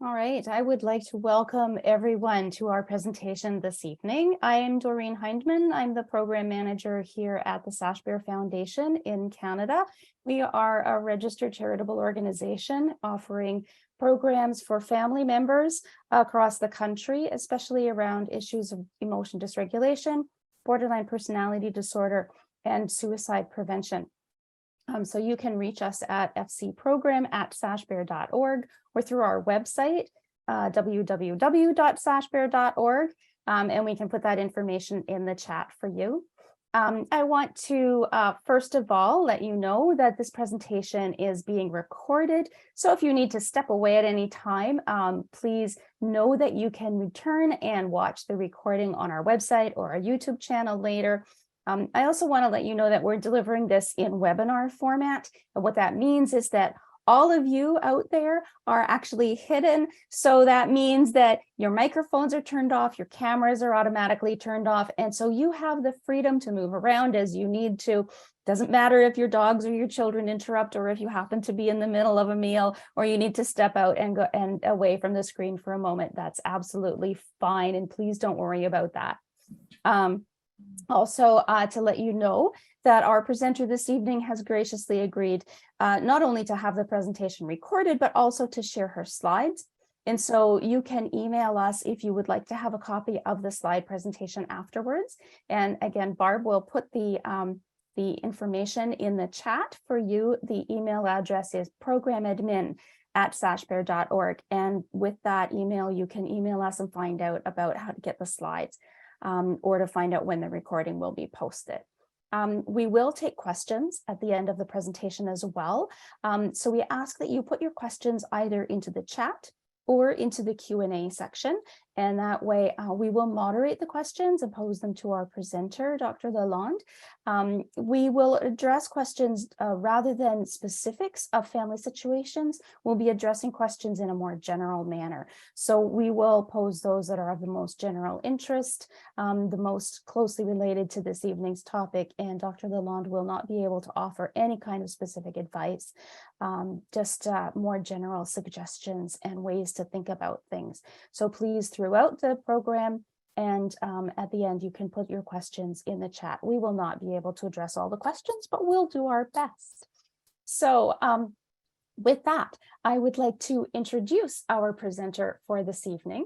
All right, I would like to welcome everyone to our presentation this evening. I am Doreen Hindman. I'm the program manager here at the Sashbear Foundation in Canada. We are a registered charitable organization offering programs for family members across the country, especially around issues of emotion dysregulation, borderline personality disorder, and suicide prevention. So you can reach us at fcprogram@sashbear.org or through our website, www.sashbear.org, and we can put that information in the chat for you. I want to, first of all, let you know that this presentation is being recorded. So if you need to step away at any time, please know that you can return and watch the recording on our website or our YouTube channel later. I also want to let you know that we're delivering this in webinar format. And what that means is that all of you out there are actually hidden. So that means that your microphones are turned off, your cameras are automatically turned off. And so you have the freedom to move around as you need to. Doesn't matter if your dogs or your children interrupt, or if you happen to be in the middle of a meal, or you need to step out and go and away from the screen for a moment. That's absolutely fine. And please don't worry about that. Also, to let you know that our presenter this evening has graciously agreed not only to have the presentation recorded, but also to share her slides. And so you can email us if you would like to have a copy of the slide presentation afterwards. And again, Barb will put the information in the chat for you. The email address is programadmin@sashbear.org. And with that email, you can email us and find out about how to get the slides. Or to find out when the recording will be posted. We will take questions at the end of the presentation as well. So we ask that you put your questions either into the chat or into the Q&A section. And that way we will moderate the questions and pose them to our presenter, Dr. LaLonde. We will address questions rather than specifics of family situations. We'll be addressing questions in a more general manner. So we will pose those that are of the most general interest, the most closely related to this evening's topic, and Dr. LaLonde will not be able to offer any kind of specific advice, just more general suggestions and ways to think about things. So please, throughout the program and at the end, you can put your questions in the chat. We will not be able to address all the questions, but we'll do our best. So with that, I would like to introduce our presenter for this evening.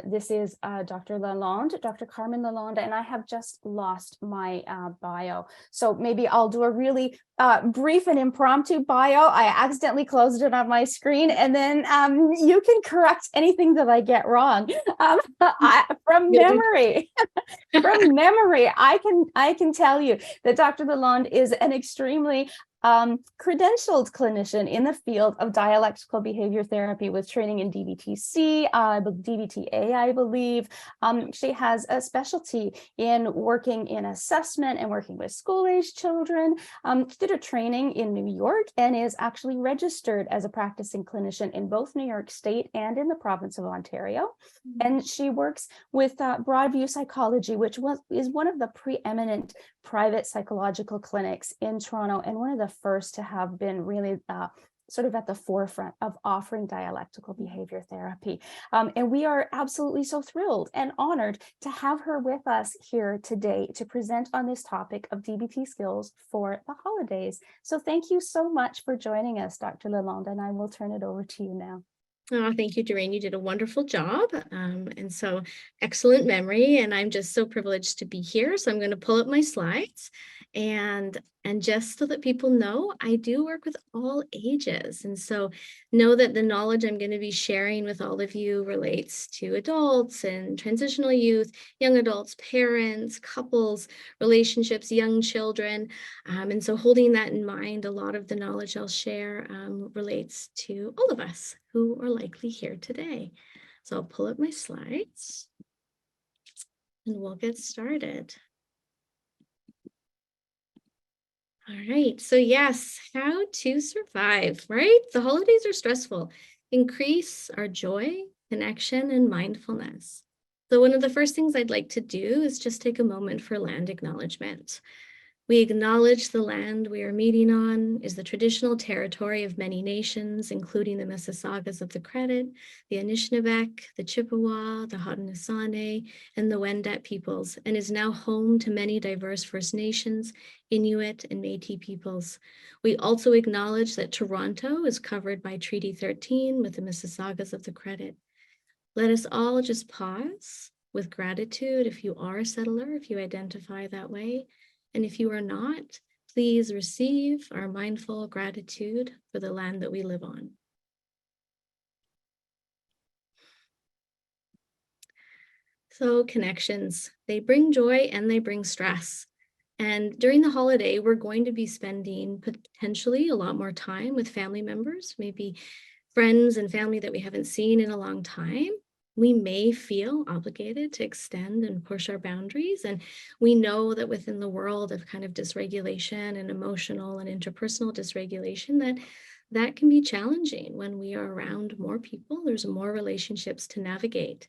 This is Dr. LaLonde, Dr. Carmen LaLonde, and I have just lost my bio. So maybe I'll do a really brief and impromptu bio. I accidentally closed it on my screen, and then you can correct anything that I get wrong. From memory, I can tell you that Dr. LaLonde is an extremely credentialed clinician in the field of dialectical behavior therapy with training in DBT-C, DBT-A, I believe. She has a specialty in working in assessment and working with school-aged children. She did a training in New York and is actually registered as a practicing clinician in both New York State and in the province of Ontario. And she works with Broadview Psychology, which is one of the preeminent private psychological clinics in Toronto, and one of the first to have been really sort of at the forefront of offering dialectical behavior therapy. And we are absolutely so thrilled and honored to have her with us here today to present on this topic of DBT skills for the holidays. So thank you so much for joining us, Dr. LaLonde, and I will turn it over to you now. Oh, thank you, Doreen. You did a wonderful job. And so excellent memory. And I'm just so privileged to be here. So I'm going to pull up my slides. And just so that people know, I do work with all ages. And so know that the knowledge I'm going to be sharing with all of you relates to adults and transitional youth, young adults, parents, couples, relationships, young children. And so holding that in mind, a lot of the knowledge I'll share relates to all of us who are likely here today. So I'll pull up my slides and we'll get started. All right, so yes, how to survive, right? The holidays are stressful. Increase our joy, connection, and mindfulness. So one of the first things I'd like to do is just take a moment for land acknowledgement. We acknowledge the land we are meeting on is the traditional territory of many nations, including the Mississaugas of the Credit, the Anishinaabe, the Chippewa, the Haudenosaunee, and the Wendat peoples, and is now home to many diverse First Nations, Inuit, and Métis peoples. We also acknowledge that Toronto is covered by Treaty 13 with the Mississaugas of the Credit. Let us all just pause with gratitude if you are a settler, if you identify that way. And if you are not, please receive our mindful gratitude for the land that we live on. So connections, they bring joy and they bring stress. And during the holiday, we're going to be spending potentially a lot more time with family members, maybe friends and family that we haven't seen in a long time. We may feel obligated to extend and push our boundaries. And we know that within the world of kind of dysregulation and emotional and interpersonal dysregulation, that can be challenging when we are around more people. There's more relationships to navigate.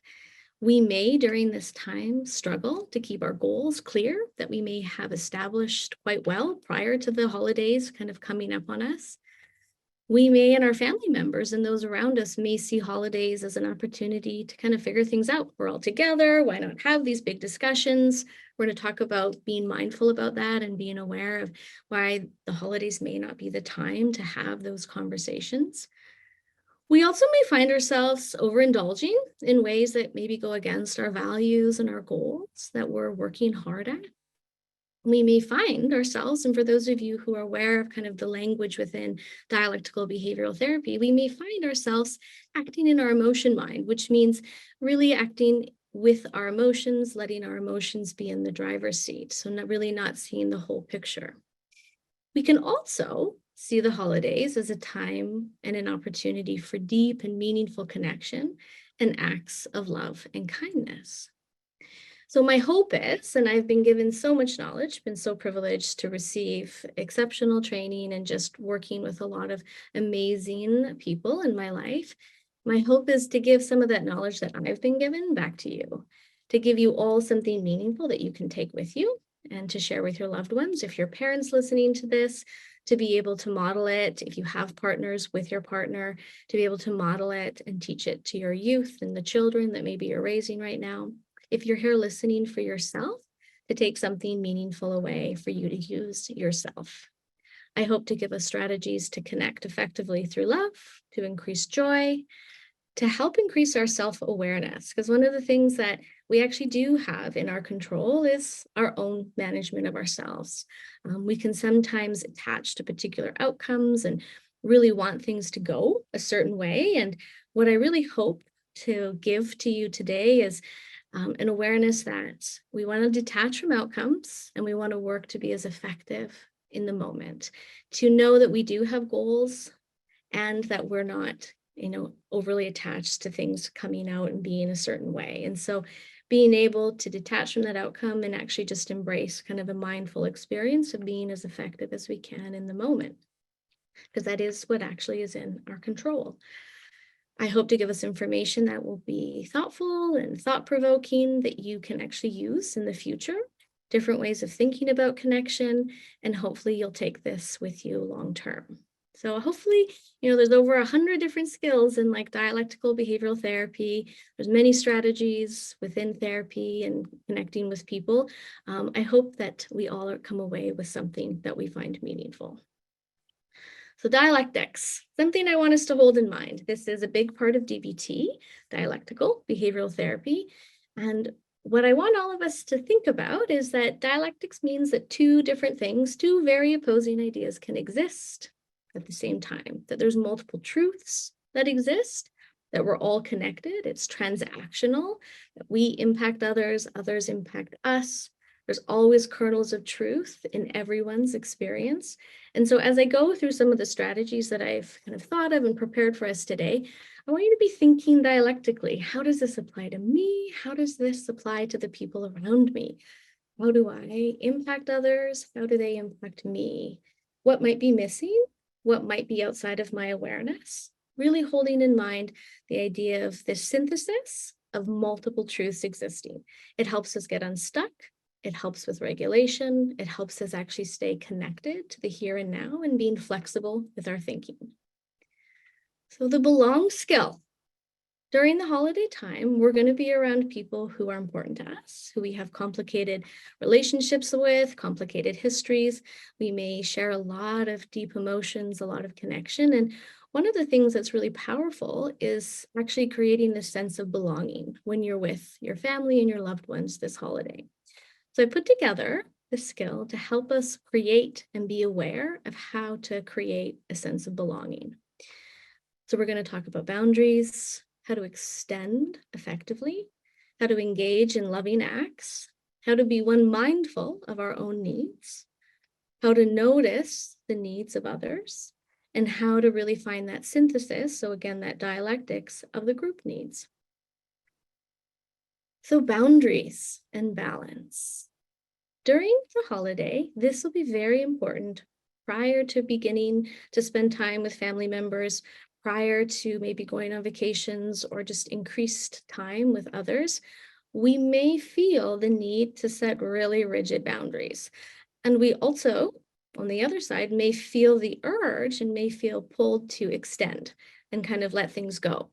We may, during this time, struggle to keep our goals clear that we may have established quite well prior to the holidays kind of coming up on us. We may, and our family members and those around us may see holidays as an opportunity to kind of figure things out. We're all together. Why not have these big discussions? We're going to talk about being mindful about that and being aware of why the holidays may not be the time to have those conversations. We also may find ourselves overindulging in ways that maybe go against our values and our goals that we're working hard at. We may find ourselves, and for those of you who are aware of kind of the language within dialectical behavioral therapy, we may find ourselves acting in our emotion mind, which means really acting with our emotions, letting our emotions be in the driver's seat. So not seeing the whole picture. We can also see the holidays as a time and an opportunity for deep and meaningful connection and acts of love and kindness. So my hope is, and I've been given so much knowledge, been so privileged to receive exceptional training and just working with a lot of amazing people in my life. My hope is to give some of that knowledge that I've been given back to you, to give you all something meaningful that you can take with you and to share with your loved ones. If your parents listening to this, to be able to model it, if you have partners with your partner, to be able to model it and teach it to your youth and the children that maybe you're raising right now. If you're here listening for yourself, to take something meaningful away for you to use yourself. I hope to give us strategies to connect effectively through love, to increase joy, to help increase our self-awareness. Because one of the things that we actually do have in our control is our own management of ourselves. We can sometimes attach to particular outcomes and really want things to go a certain way. And what I really hope to give to you today is an awareness that we want to detach from outcomes and we want to work to be as effective in the moment, to know that we do have goals and that we're not, overly attached to things coming out and being a certain way. And so being able to detach from that outcome and actually just embrace kind of a mindful experience of being as effective as we can in the moment, because that is what actually is in our control. I hope to give us information that will be thoughtful and thought-provoking that you can actually use in the future, different ways of thinking about connection, and hopefully you'll take this with you long-term. So hopefully, there's over 100 different skills in like dialectical behavioral therapy. There's many strategies within therapy and connecting with people. I hope that we all come away with something that we find meaningful. So dialectics, something I want us to hold in mind. This is a big part of DBT, dialectical behavioral therapy. And what I want all of us to think about is that dialectics means that two different things, two very opposing ideas can exist at the same time, that there's multiple truths that exist, that we're all connected, it's transactional, that we impact others, others impact us. There's always kernels of truth in everyone's experience. And so as I go through some of the strategies that I've kind of thought of and prepared for us today, I want you to be thinking dialectically. How does this apply to me? How does this apply to the people around me? How do I impact others? How do they impact me? What might be missing? What might be outside of my awareness? Really holding in mind the idea of this synthesis of multiple truths existing. It helps us get unstuck. It helps with regulation. It helps us actually stay connected to the here and now and being flexible with our thinking. So the belong skill. During the holiday time, we're going to be around people who are important to us, who we have complicated relationships with, complicated histories. We may share a lot of deep emotions, a lot of connection. And one of the things that's really powerful is actually creating this sense of belonging when you're with your family and your loved ones this holiday. So I put together this skill to help us create and be aware of how to create a sense of belonging. So we're going to talk about boundaries, how to extend effectively, how to engage in loving acts, how to be mindful of our own needs, how to notice the needs of others, and how to really find that synthesis, so again, that dialectics of the group needs. So boundaries and balance. During the holiday, this will be very important prior to beginning to spend time with family members, prior to maybe going on vacations or just increased time with others. We may feel the need to set really rigid boundaries. And we also, on the other side, may feel the urge and may feel pulled to extend and kind of let things go.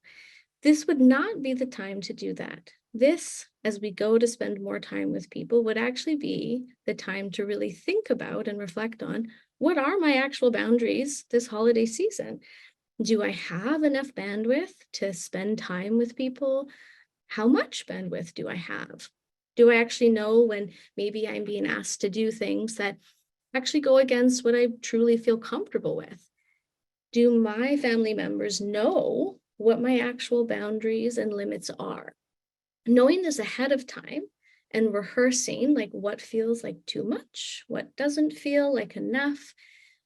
This would not be the time to do that. This, as we go to spend more time with people, would actually be the time to really think about and reflect on, what are my actual boundaries this holiday season? Do I have enough bandwidth to spend time with people? How much bandwidth do I have? Do I actually know when maybe I'm being asked to do things that actually go against what I truly feel comfortable with? Do my family members know what my actual boundaries and limits are? Knowing this ahead of time and rehearsing, like, what feels like too much, what doesn't feel like enough,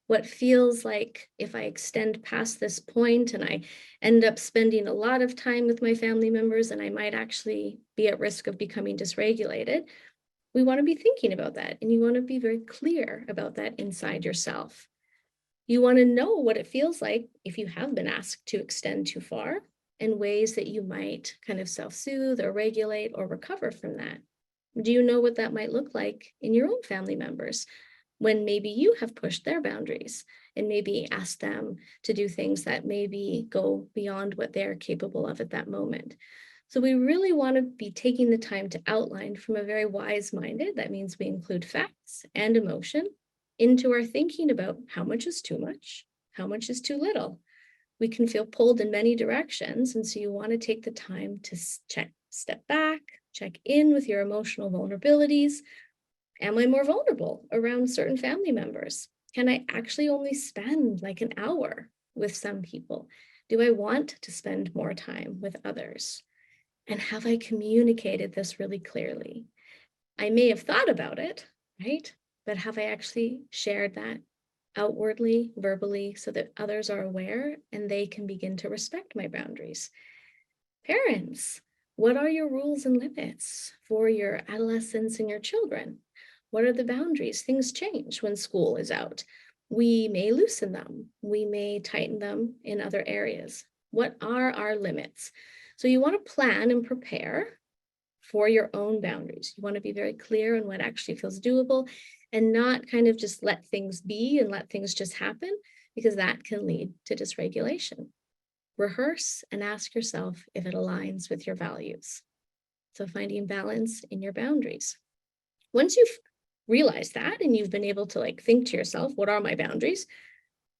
what feels like if I extend past this point and I end up spending a lot of time with my family members and I might actually be at risk of becoming dysregulated. We want to be thinking about that, and you want to be very clear about that inside yourself. You want to know what it feels like if you have been asked to extend too far, and ways that you might kind of self-soothe or regulate or recover from that. Do you know what that might look like in your own family members, when maybe you have pushed their boundaries and maybe asked them to do things that maybe go beyond what they're capable of at that moment? So we really want to be taking the time to outline from a very wise-minded, that means we include facts and emotion, into our thinking about how much is too much, how much is too little. We can feel pulled in many directions, and so you want to take the time to step back, check in with your emotional vulnerabilities. Am I more vulnerable around certain family members? Can I actually only spend like an hour with some people? Do I want to spend more time with others? And have I communicated this really clearly? I may have thought about it, right? But have I actually shared that outwardly, verbally, so that others are aware and they can begin to respect my boundaries? Parents, what are your rules and limits for your adolescents and your children? What are the boundaries? Things change when school is out. We may loosen them. We may tighten them in other areas. What are our limits? So you want to plan and prepare for your own boundaries. You want to be very clear on what actually feels doable, and not kind of just let things be and let things just happen, because that can lead to dysregulation. Rehearse and ask yourself if it aligns with your values. So finding balance in your boundaries. Once you've realized that and you've been able to like think to yourself, what are my boundaries?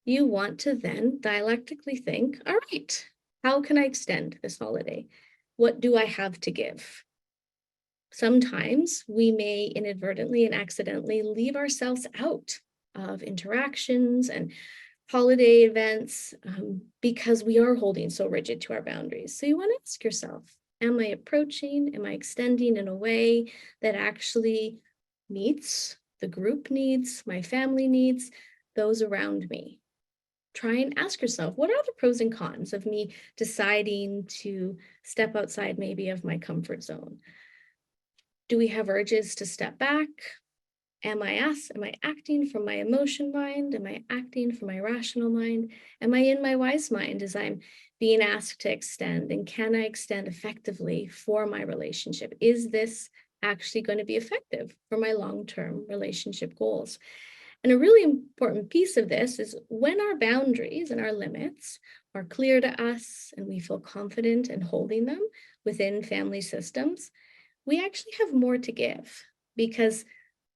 You want to then dialectically think, all right, how can I extend this holiday? What do I have to give? Sometimes we may inadvertently and accidentally leave ourselves out of interactions and holiday events because we are holding so rigid to our boundaries. So you want to ask yourself, am I extending in a way that actually meets the group needs, my family needs, those around me? Try and ask yourself, what are the pros and cons of me deciding to step outside maybe of my comfort zone? Do we have urges to step back? Am I acting from my emotion mind? Am I acting from my rational mind? Am I in my wise mind as I'm being asked to extend? And can I extend effectively for my relationship? Is this actually going to be effective for my long-term relationship goals? And a really important piece of this is when our boundaries and our limits are clear to us and we feel confident in holding them within family systems, we actually have more to give because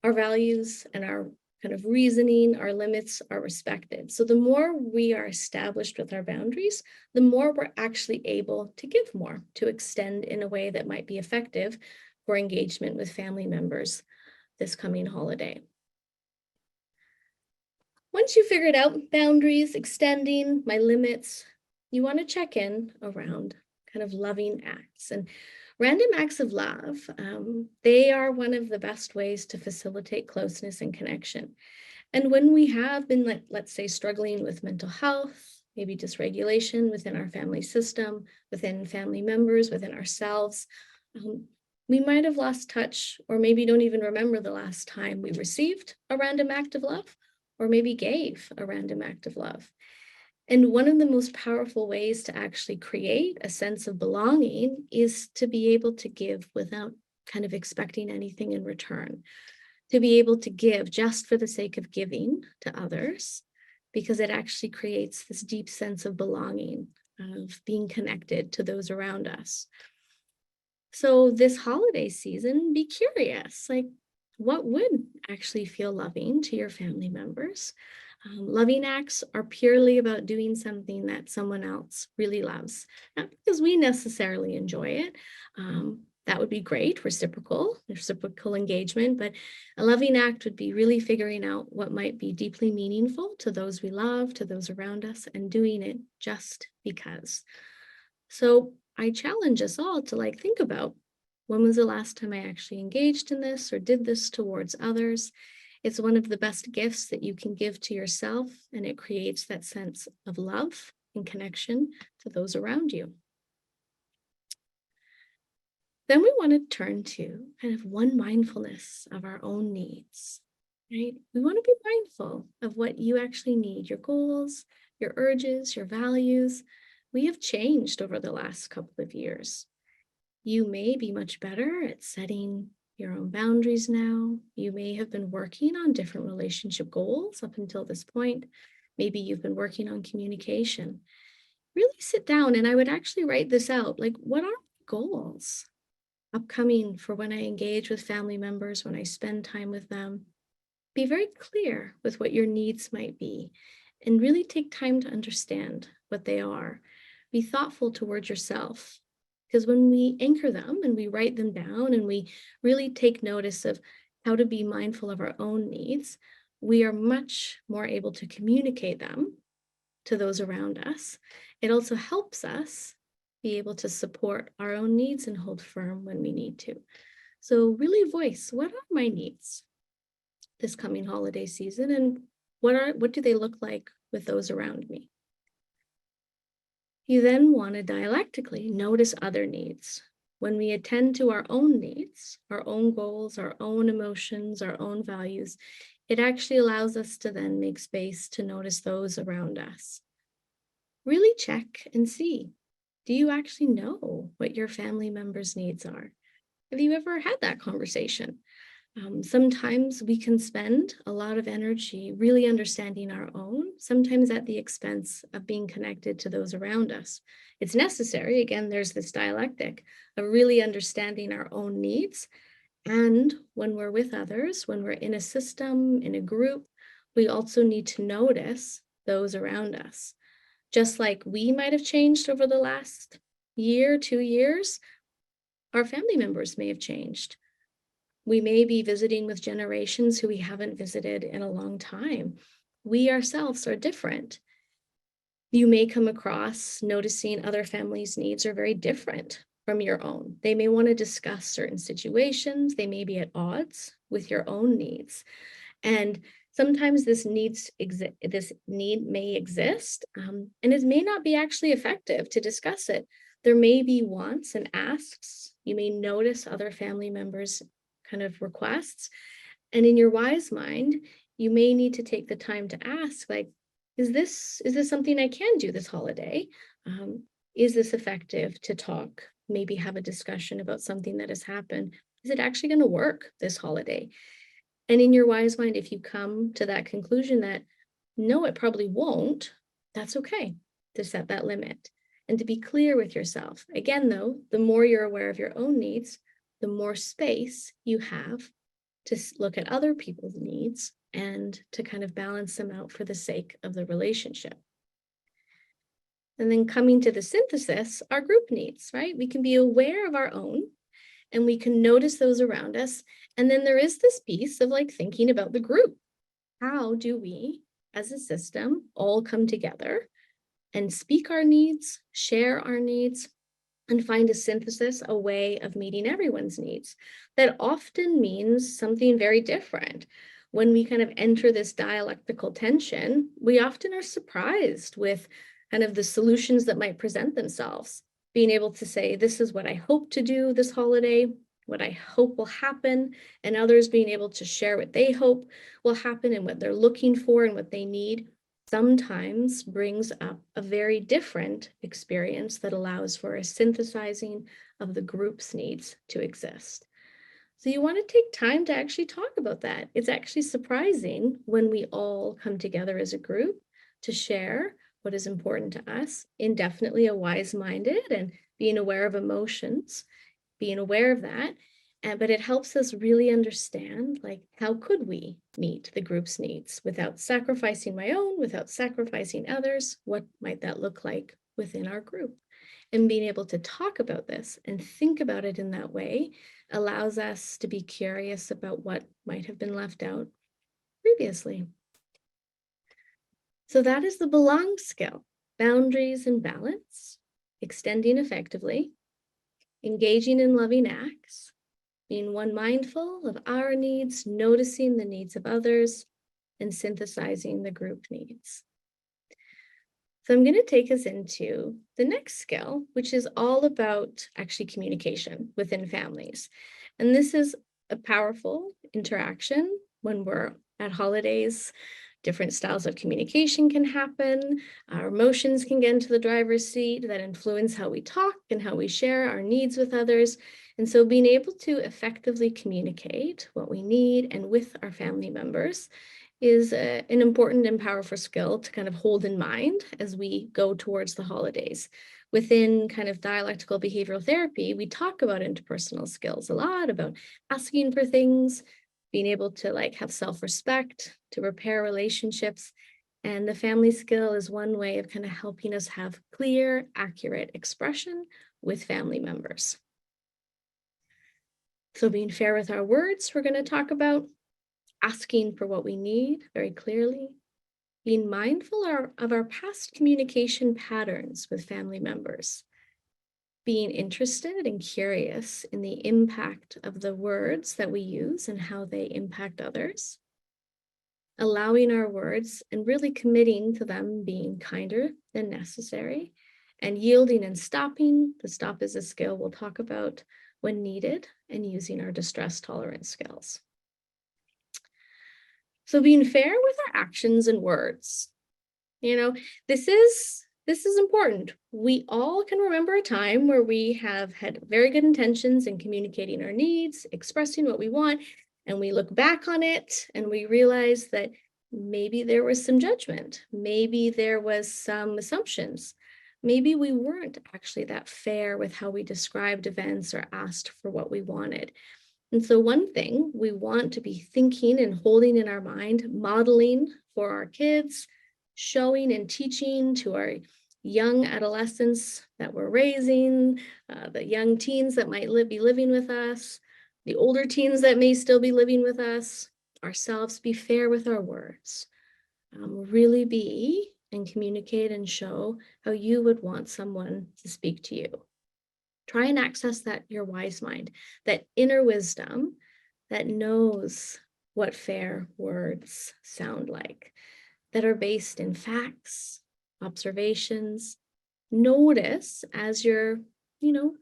our values and our kind of reasoning, our limits are respected. So the more we are established with our boundaries, the more we're actually able to give more, to extend in a way that might be effective for engagement with family members this coming holiday. Once you figured out boundaries, extending my limits, you want to check in around kind of loving acts. And random acts of love, they are one of the best ways to facilitate closeness and connection. And when we have been, let's say, struggling with mental health, maybe dysregulation within our family system, within family members, within ourselves, we might have lost touch, or maybe don't even remember the last time we received a random act of love, or maybe gave a random act of love. And one of the most powerful ways to actually create a sense of belonging is to be able to give without kind of expecting anything in return, to be able to give just for the sake of giving to others, because it actually creates this deep sense of belonging, of being connected to those around us. So this holiday season, be curious, like, what would actually feel loving to your family members? Loving acts are purely about doing something that someone else really loves, not because we necessarily enjoy it. That would be great, reciprocal engagement, but a loving act would be really figuring out what might be deeply meaningful to those we love, to those around us, and doing it just because. So I challenge us all to think about, when was the last time I actually engaged in this or did this towards others? It's one of the best gifts that you can give to yourself, and it creates that sense of love and connection to those around you. Then we want to turn to kind of one mindfulness of our own needs, right? We want to be mindful of what you actually need, your goals, your urges, your values. We have changed over the last couple of years. You may be much better at setting your own boundaries now. You may have been working on different relationship goals up until this point. Maybe you've been working on communication. Really sit down, and I would actually write this out. What are my goals upcoming for when I engage with family members, when I spend time with them? Be very clear with what your needs might be, and really take time to understand what they are. Be thoughtful towards yourself. Because when we anchor them and we write them down and we really take notice of how to be mindful of our own needs, we are much more able to communicate them to those around us. It also helps us be able to support our own needs and hold firm when we need to. So really voice, what are my needs this coming holiday season, and what do they look like with those around me? You then want to dialectically notice other needs. When we attend to our own needs, our own goals, our own emotions, our own values, it actually allows us to then make space to notice those around us. Really check and see, do you actually know what your family members' needs are? Have you ever had that conversation? Sometimes we can spend a lot of energy really understanding our own, sometimes at the expense of being connected to those around us. It's necessary. Again, there's this dialectic of really understanding our own needs. And when we're with others, when we're in a system, in a group, we also need to notice those around us. Just like we might have changed over the last year, 2 years, our family members may have changed. We may be visiting with generations who we haven't visited in a long time. We ourselves are different. You may come across noticing other families' needs are very different from your own. They may want to discuss certain situations. They may be at odds with your own needs. And sometimes this need may exist, and it may not be actually effective to discuss it. There may be wants and asks. You may notice other family members' kind of requests. And in your wise mind, you may need to take the time to ask, is this something I can do this holiday? Is this effective to talk, maybe have a discussion about something that has happened? Is it actually going to work this holiday? And in your wise mind, if you come to that conclusion that no, it probably won't, that's okay to set that limit and to be clear with yourself. Again, though, the more you're aware of your own needs, the more space you have to look at other people's needs and to kind of balance them out for the sake of the relationship. And then coming to the synthesis, our group needs, right? We can be aware of our own and we can notice those around us. And then there is this piece of like thinking about the group. How do we, as a system, all come together and speak our needs, share our needs, and find a synthesis, a way of meeting everyone's needs? That often means something very different. When we kind of enter this dialectical tension, we often are surprised with kind of the solutions that might present themselves. Being able to say, this is what I hope to do this holiday, what I hope will happen, and others being able to share what they hope will happen and what they're looking for and what they need, sometimes brings up a very different experience that allows for a synthesizing of the group's needs to exist. So you want to take time to actually talk about that. It's actually surprising when we all come together as a group to share what is important to us, indefinitely a wise-minded and being aware of emotions, being aware of that. But it helps us really understand, like, how could we meet the group's needs without sacrificing my own, without sacrificing others? What might that look like within our group? And being able to talk about this and think about it in that way allows us to be curious about what might have been left out previously. So that is the belong skill: boundaries and balance, extending effectively, engaging in loving acts, being one mindful of our needs, noticing the needs of others, and synthesizing the group needs. So I'm going to take us into the next skill, which is all about actually communication within families. And this is a powerful interaction when we're at holidays. Different styles of communication can happen. Our emotions can get into the driver's seat that influence how we talk and how we share our needs with others. And so being able to effectively communicate what we need and with our family members is an important and powerful skill to kind of hold in mind as we go towards the holidays. Within kind of dialectical behavioral therapy, we talk about interpersonal skills a lot, about asking for things, being able to like have self-respect, to repair relationships. And the family skill is one way of kind of helping us have clear, accurate expression with family members. So being fair with our words, we're going to talk about asking for what we need very clearly, being mindful of our past communication patterns with family members, being interested and curious in the impact of the words that we use and how they impact others, allowing our words and really committing to them being kinder than necessary, and yielding and stopping. The stop is a skill we'll talk about when needed, and using our distress tolerance skills. So being fair with our actions and words. This is important. We all can remember a time where we have had very good intentions in communicating our needs, expressing what we want, and we look back on it and we realize that maybe there was some judgment, maybe there was some assumptions, maybe we weren't actually that fair with how we described events or asked for what we wanted. And so one thing we want to be thinking and holding in our mind, modeling for our kids, showing and teaching to our young adolescents that we're raising, the young teens that might be living with us, the older teens that may still be living with us, ourselves, be fair with our words. Really be and communicate and show how you would want someone to speak to you. Try and access that, your wise mind, that inner wisdom that knows what fair words sound like, that are based in facts, observations. Notice as you're,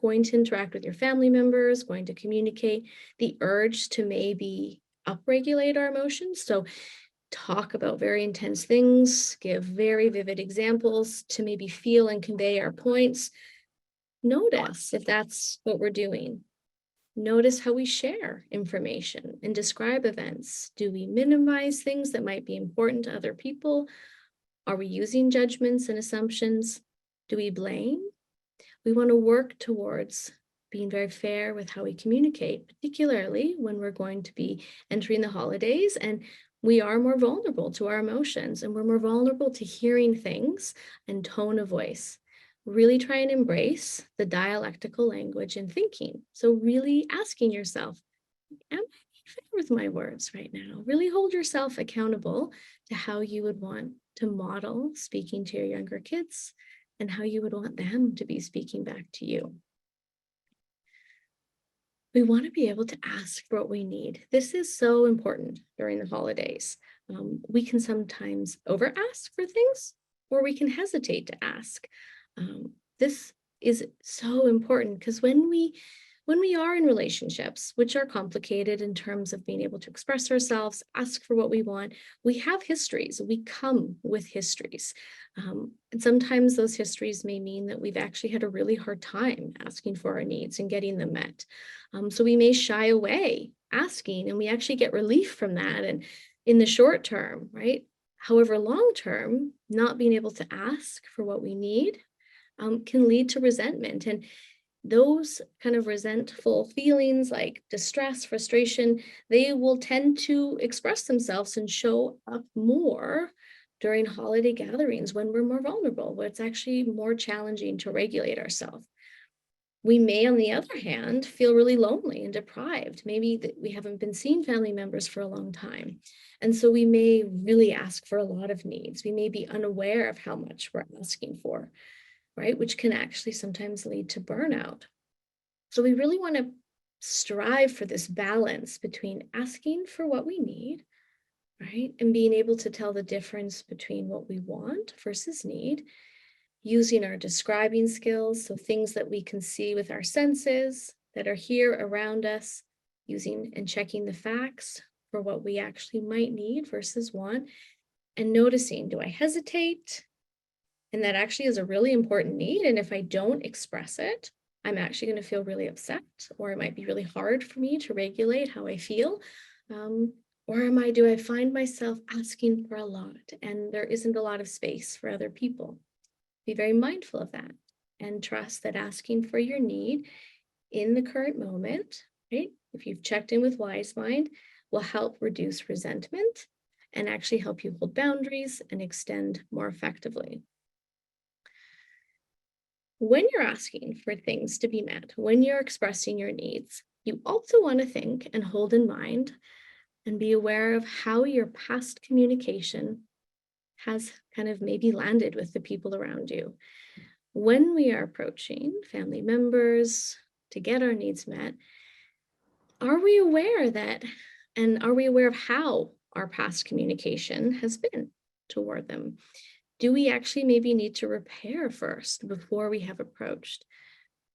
going to interact with your family members, going to communicate, the urge to maybe upregulate our emotions. So talk about very intense things, give very vivid examples to maybe feel and convey our points. Notice if that's what we're doing. Notice how we share information and describe events. Do we minimize things that might be important to other people? Are we using judgments and assumptions? Do we blame? We want to work towards being very fair with how we communicate, particularly when we're going to be entering the holidays and we are more vulnerable to our emotions and we're more vulnerable to hearing things and tone of voice. Really try and embrace the dialectical language and thinking. So really asking yourself, am I being fair with my words right now? Really hold yourself accountable to how you would want to model speaking to your younger kids and how you would want them to be speaking back to you. We want to be able to ask for what we need. This is so important during the holidays. We can sometimes over ask for things, or we can hesitate to ask. This is so important because when we are in relationships, which are complicated in terms of being able to express ourselves, ask for what we want, we have histories. We come with histories. And sometimes those histories may mean that we've actually had a really hard time asking for our needs and getting them met. So we may shy away asking, and we actually get relief from that. And in the short term, right? However, long term, not being able to ask for what we need can lead to resentment. And those kind of resentful feelings like distress, frustration, they will tend to express themselves and show up more during holiday gatherings when we're more vulnerable, where it's actually more challenging to regulate ourselves. We may, on the other hand, feel really lonely and deprived. Maybe that we haven't been seeing family members for a long time. And so we may really ask for a lot of needs. We may be unaware of how much we're asking for, right? Which can actually sometimes lead to burnout. So we really want to strive for this balance between asking for what we need, right? And being able to tell the difference between what we want versus need, using our describing skills, so things that we can see with our senses that are here around us, using and checking the facts for what we actually might need versus want, and noticing, do I hesitate? And that actually is a really important need. And if I don't express it, I'm actually going to feel really upset, or it might be really hard for me to regulate how I feel. Do I find myself asking for a lot and there isn't a lot of space for other people? Be very mindful of that and trust that asking for your need in the current moment, right? If you've checked in with Wise Mind, will help reduce resentment and actually help you hold boundaries and extend more effectively. When you're asking for things to be met, when you're expressing your needs, you also want to think and hold in mind and be aware of how your past communication has kind of maybe landed with the people around you. When we are approaching family members to get our needs met, are we aware of how our past communication has been toward them? Do we actually maybe need to repair first before we have approached?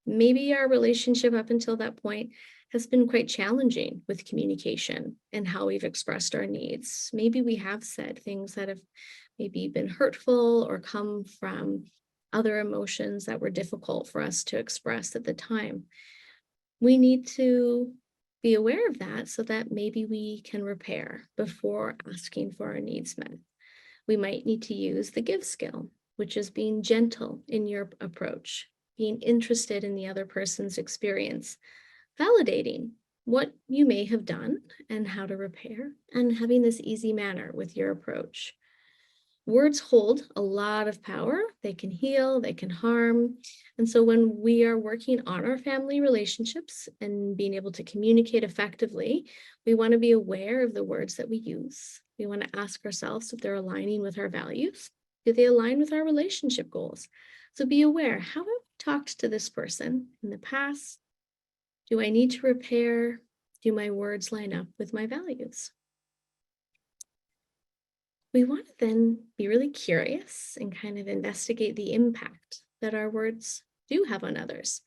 Maybe our relationship up until that point has been quite challenging with communication and how we've expressed our needs. Maybe we have said things that have maybe been hurtful or come from other emotions that were difficult for us to express at the time. We need to be aware of that so that maybe we can repair before asking for our needs met. We might need to use the give skill, which is being gentle in your approach, being interested in the other person's experience, validating what you may have done and how to repair, and having this easy manner with your approach. Words hold a lot of power. They can heal, they can harm. And so when we are working on our family relationships and being able to communicate effectively, we want to be aware of the words that we use. We want to ask ourselves if they're aligning with our values. Do they align with our relationship goals? So be aware, how have I talked to this person in the past? Do I need to repair? Do my words line up with my values? We want to then be really curious and kind of investigate the impact that our words do have on others.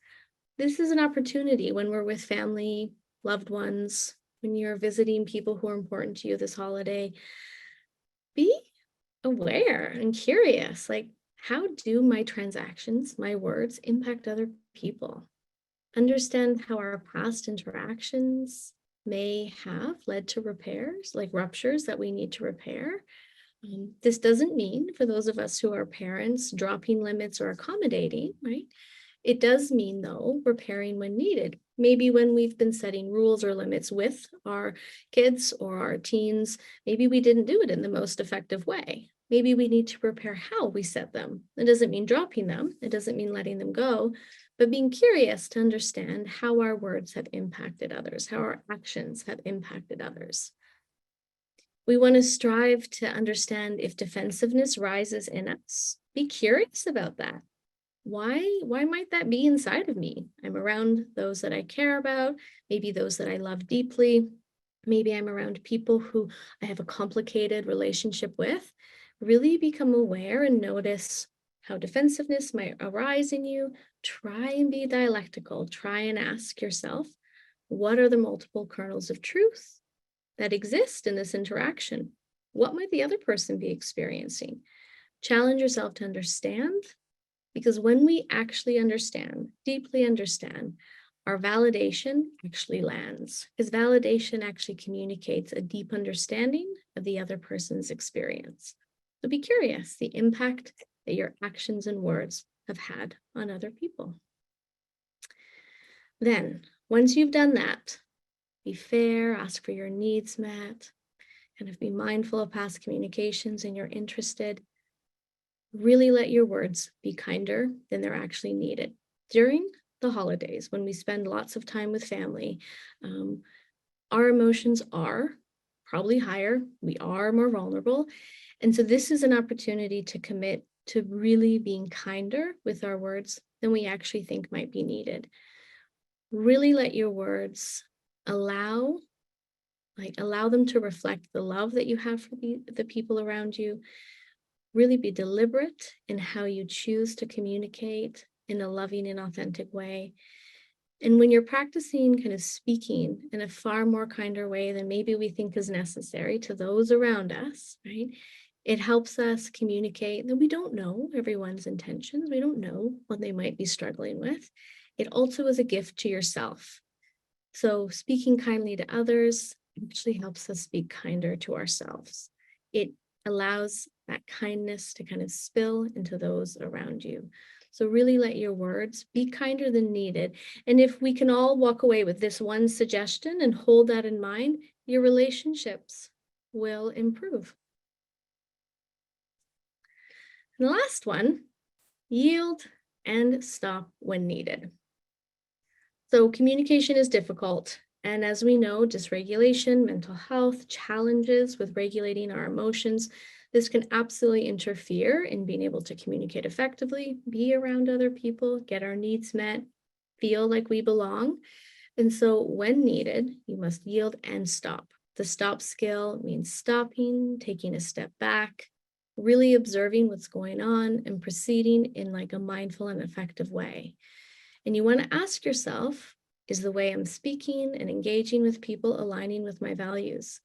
This is an opportunity when we're with family, loved ones, when you're visiting people who are important to you this holiday. Be aware and curious, like, how do my transactions, my words impact other people? understand how our past interactions may have led to repairs, like ruptures that we need to repair. This doesn't mean, for those of us who are parents, dropping limits or accommodating, right? It does mean, though, repairing when needed. Maybe when we've been setting rules or limits with our kids or our teens, maybe we didn't do it in the most effective way. Maybe we need to repair how we set them. It doesn't mean dropping them. It doesn't mean letting them go, but being curious to understand how our words have impacted others, how our actions have impacted others. We want to strive to understand if defensiveness rises in us. Be curious about that. Why might that be inside of me? I'm around those that I care about, maybe those that I love deeply. Maybe I'm around people who I have a complicated relationship with. Really become aware and notice how defensiveness might arise in you. Try and be dialectical. Try and ask yourself, what are the multiple kernels of truth that exist in this interaction? What might the other person be experiencing? Challenge yourself to understand. Because when we actually understand, deeply understand, our validation actually lands. Because validation actually communicates a deep understanding of the other person's experience. So be curious, the impact that your actions and words have had on other people. Then, once you've done that, be fair, ask for your needs met, kind of be mindful of past communications and you're interested. Really let your words be kinder than they're actually needed. During the holidays, when we spend lots of time with family, our emotions are probably higher. We are more vulnerable. And so this is an opportunity to commit to really being kinder with our words than we actually think might be needed. Really let your words allow them to reflect the love that you have for the people around you. Really be deliberate in how you choose to communicate in a loving and authentic way. And when you're practicing kind of speaking in a far more kinder way than maybe we think is necessary to those around us, right? It helps us communicate that we don't know everyone's intentions. We don't know what they might be struggling with. It also is a gift to yourself. So speaking kindly to others actually helps us speak kinder to ourselves. It allows that kindness to kind of spill into those around you. So really let your words be kinder than needed. And if we can all walk away with this one suggestion and hold that in mind, your relationships will improve. And the last one, yield and stop when needed. So communication is difficult. And as we know, dysregulation, mental health, challenges with regulating our emotions, this can absolutely interfere in being able to communicate effectively, be around other people, get our needs met, feel like we belong. And so when needed, you must yield and stop. The stop skill means stopping, taking a step back, really observing what's going on and proceeding in like a mindful and effective way. And you want to ask yourself, is the way I'm speaking and engaging with people aligning with my values?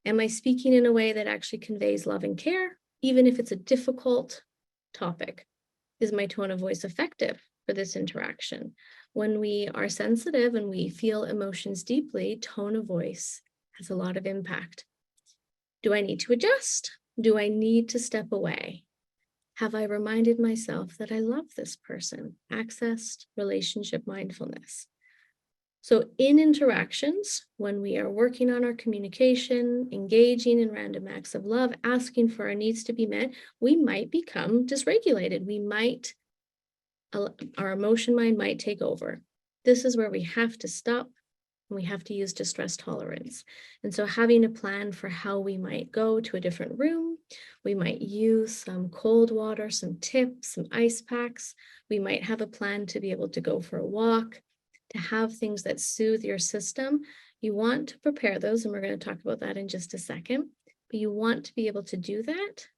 Am I speaking in a way that actually conveys love and care, even if it's a difficult topic? Is my tone of voice effective for this interaction? When we are sensitive and we feel emotions deeply, tone of voice has a lot of impact. Do I need to adjust? Do I need to step away? Have I reminded myself that I love this person? Accessed relationship mindfulness. So in interactions, when we are working on our communication, engaging in random acts of love, asking for our needs to be met, we might become dysregulated. Our emotion mind might take over. This is where we have to stop and we have to use distress tolerance. And so having a plan for how we might go to a different room, we might use some cold water, some tips, some ice packs. We might have a plan to be able to go for a walk, to have things that soothe your system. You want to prepare those, and we're going to talk about that in just a second, but you want to be able to do that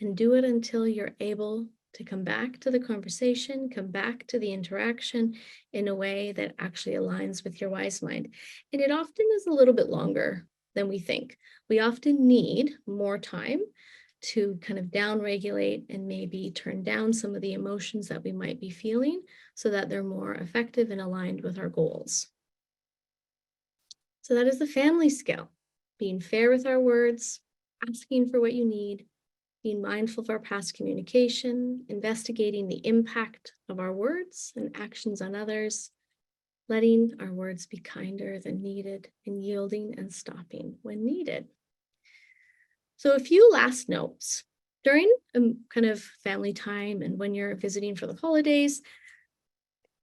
and do it until you're able to come back to the conversation, come back to the interaction in a way that actually aligns with your wise mind. And it often is a little bit longer than we think. We often need more time to kind of down-regulate and maybe turn down some of the emotions that we might be feeling so that they're more effective and aligned with our goals. So that is the family skill, being fair with our words, asking for what you need, being mindful of our past communication, investigating the impact of our words and actions on others, letting our words be kinder than needed, and yielding and stopping when needed. So a few last notes. During kind of family time and when you're visiting for the holidays,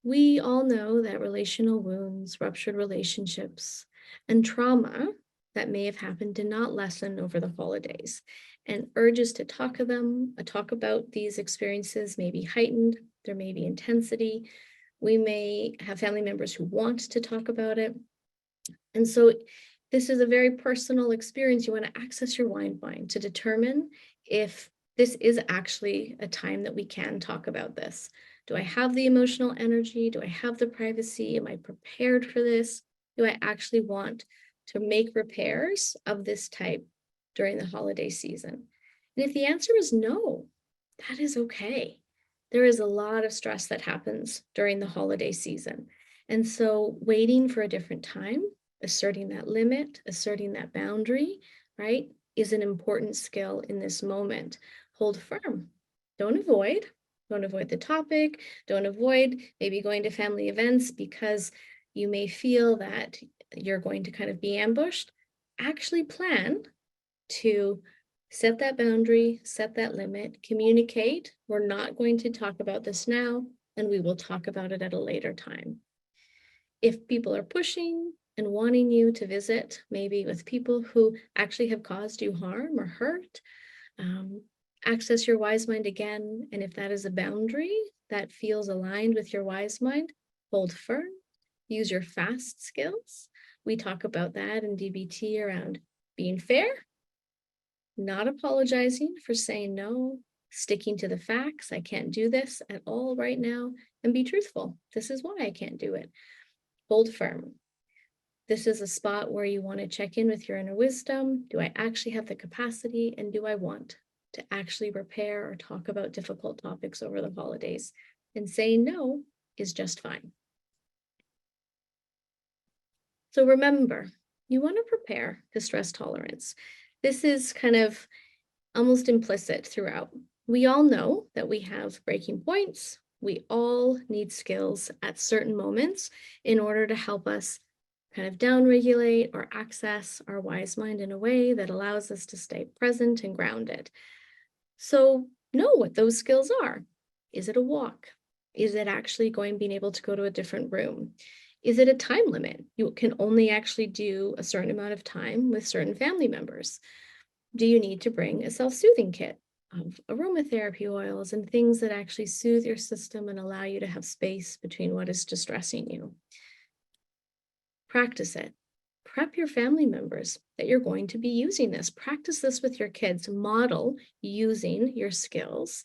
we all know that relational wounds, ruptured relationships, and trauma that may have happened did not lessen over the holidays. And urges to talk about these experiences may be heightened. There may be intensity. We may have family members who want to talk about it. And so this is a very personal experience. You want to access your mind to determine if this is actually a time that we can talk about this. Do I have the emotional energy? Do I have the privacy? Am I prepared for this? Do I actually want to make repairs of this type during the holiday season? And if the answer is no, that is okay. There is a lot of stress that happens during the holiday season. And so waiting for a different time, asserting that limit, asserting that boundary, right, is an important skill in this moment. Hold firm. Don't avoid the topic. Don't avoid maybe going to family events because you may feel that you're going to kind of be ambushed. Actually plan to set that boundary, set that limit, communicate. We're not going to talk about this now, and we will talk about it at a later time. If people are pushing and wanting you to visit, maybe with people who actually have caused you harm or hurt, access your wise mind again. And if that is a boundary that feels aligned with your wise mind, hold firm, use your fast skills. We talk about that in DBT around being fair, not apologizing for saying no, sticking to the facts. I can't do this at all right now, and be truthful. This is why I can't do it. Hold firm. This is a spot where you want to check in with your inner wisdom. Do I actually have the capacity, and do I want to actually repair or talk about difficult topics over the holidays? And saying no is just fine. So remember, you want to prepare for stress tolerance. This is kind of almost implicit throughout. We all know that we have breaking points. We all need skills at certain moments in order to help us kind of downregulate or access our wise mind in a way that allows us to stay present and grounded. So know what those skills are. Is it a walk? Is it actually being able to go to a different room? Is it a time limit? You can only actually do a certain amount of time with certain family members. Do you need to bring a self-soothing kit of aromatherapy oils and things that actually soothe your system and allow you to have space between what is distressing you? Practice it. Prep your family members that you're going to be using this. Practice this with your kids. Model using your skills.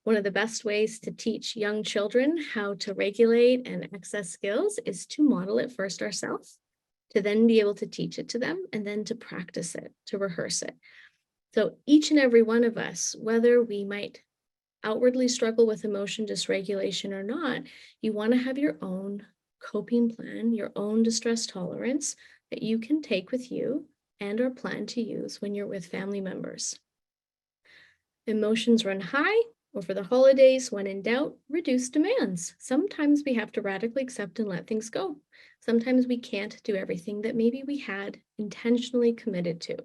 One of the best ways to teach young children how to regulate and access skills is to model it first ourselves, to then be able to teach it to them, and then to practice it, to rehearse it. So each and every one of us, whether we might outwardly struggle with emotion dysregulation or not, you want to have your own coping plan, your own distress tolerance that you can take with you and or plan to use when you're with family members. Emotions run high. Over the holidays, when in doubt, reduce demands. Sometimes we have to radically accept and let things go. Sometimes we can't do everything that maybe we had intentionally committed to.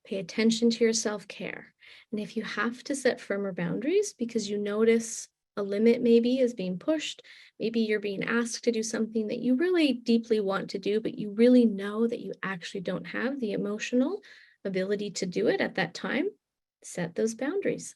Pay attention to your self-care. And if you have to set firmer boundaries because you notice a limit maybe is being pushed, maybe you're being asked to do something that you really deeply want to do, but you really know that you actually don't have the emotional ability to do it at that time, set those boundaries.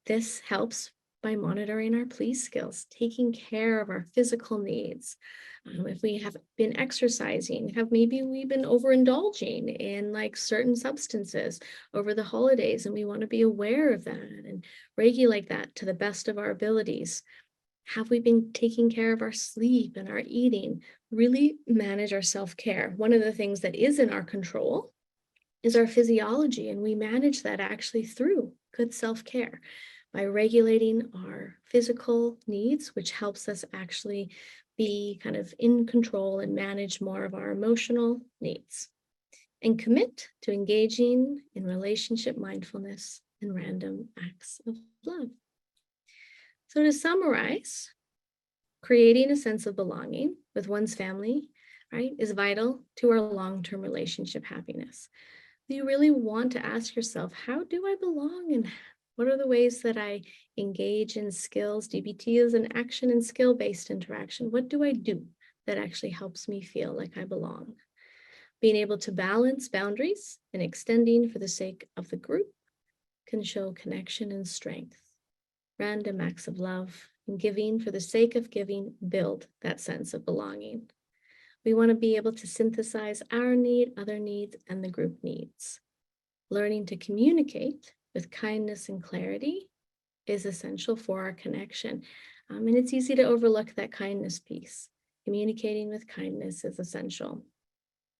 This helps by monitoring our please skills, taking care of our physical needs. If we have been exercising, maybe we've been overindulging in like certain substances over the holidays, and we want to be aware of that and regulate that to the best of our abilities. Have we been taking care of our sleep and our eating? Really manage our self-care. One of the things that is in our control is our physiology, and we manage that actually through good self-care by regulating our physical needs, which helps us actually be kind of in control and manage more of our emotional needs, and commit to engaging in relationship mindfulness and random acts of love. So to summarize, creating a sense of belonging with one's family, right, is vital to our long-term relationship happiness. You really want to ask yourself, how do I belong, and what are the ways that I engage in skills? DBT is an action and skill-based interaction. What do I do that actually helps me feel like I belong? Being able to balance boundaries and extending for the sake of the group can show connection and strength. Random acts of love and giving for the sake of giving build that sense of belonging. We want to be able to synthesize our need, other needs, and the group needs. Learning to communicate with kindness and clarity is essential for our connection. And it's easy to overlook that kindness piece. Communicating with kindness is essential.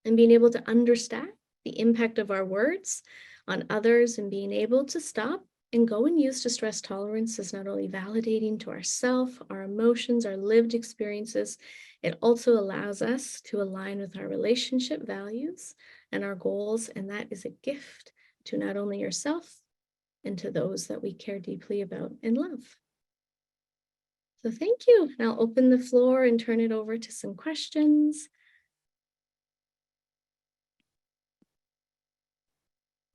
And being able to understand the impact of our words on others, and being able to stop and go and use distress tolerance is not only validating to ourselves, our emotions, our lived experiences, it also allows us to align with our relationship values and our goals. And that is a gift to not only yourself and to those that we care deeply about and love. So thank you. And I'll open the floor and turn it over to some questions.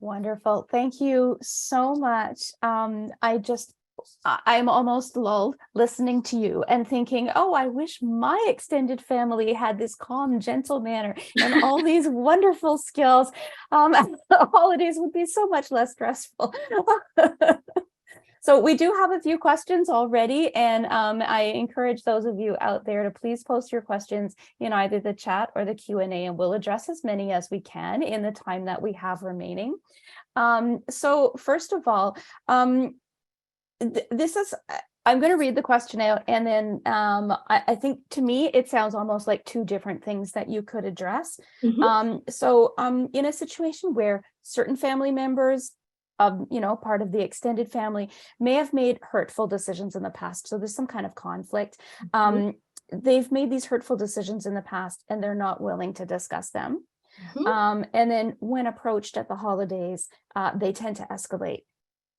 Wonderful. Thank you so much. I'm almost lulled listening to you and thinking, oh, I wish my extended family had this calm, gentle manner and all these wonderful skills. The holidays would be so much less stressful. So we do have a few questions already, and I encourage those of you out there to please post your questions in either the chat or the Q&A, and we'll address as many as we can in the time that we have remaining. So first of all, I'm going to read the question out, and then I think to me it sounds almost like two different things that you could address. Mm-hmm. In a situation where certain family members, part of the extended family may have made hurtful decisions in the past. So there's some kind of conflict. They've made these hurtful decisions in the past and they're not willing to discuss them. And then when approached at the holidays, they tend to escalate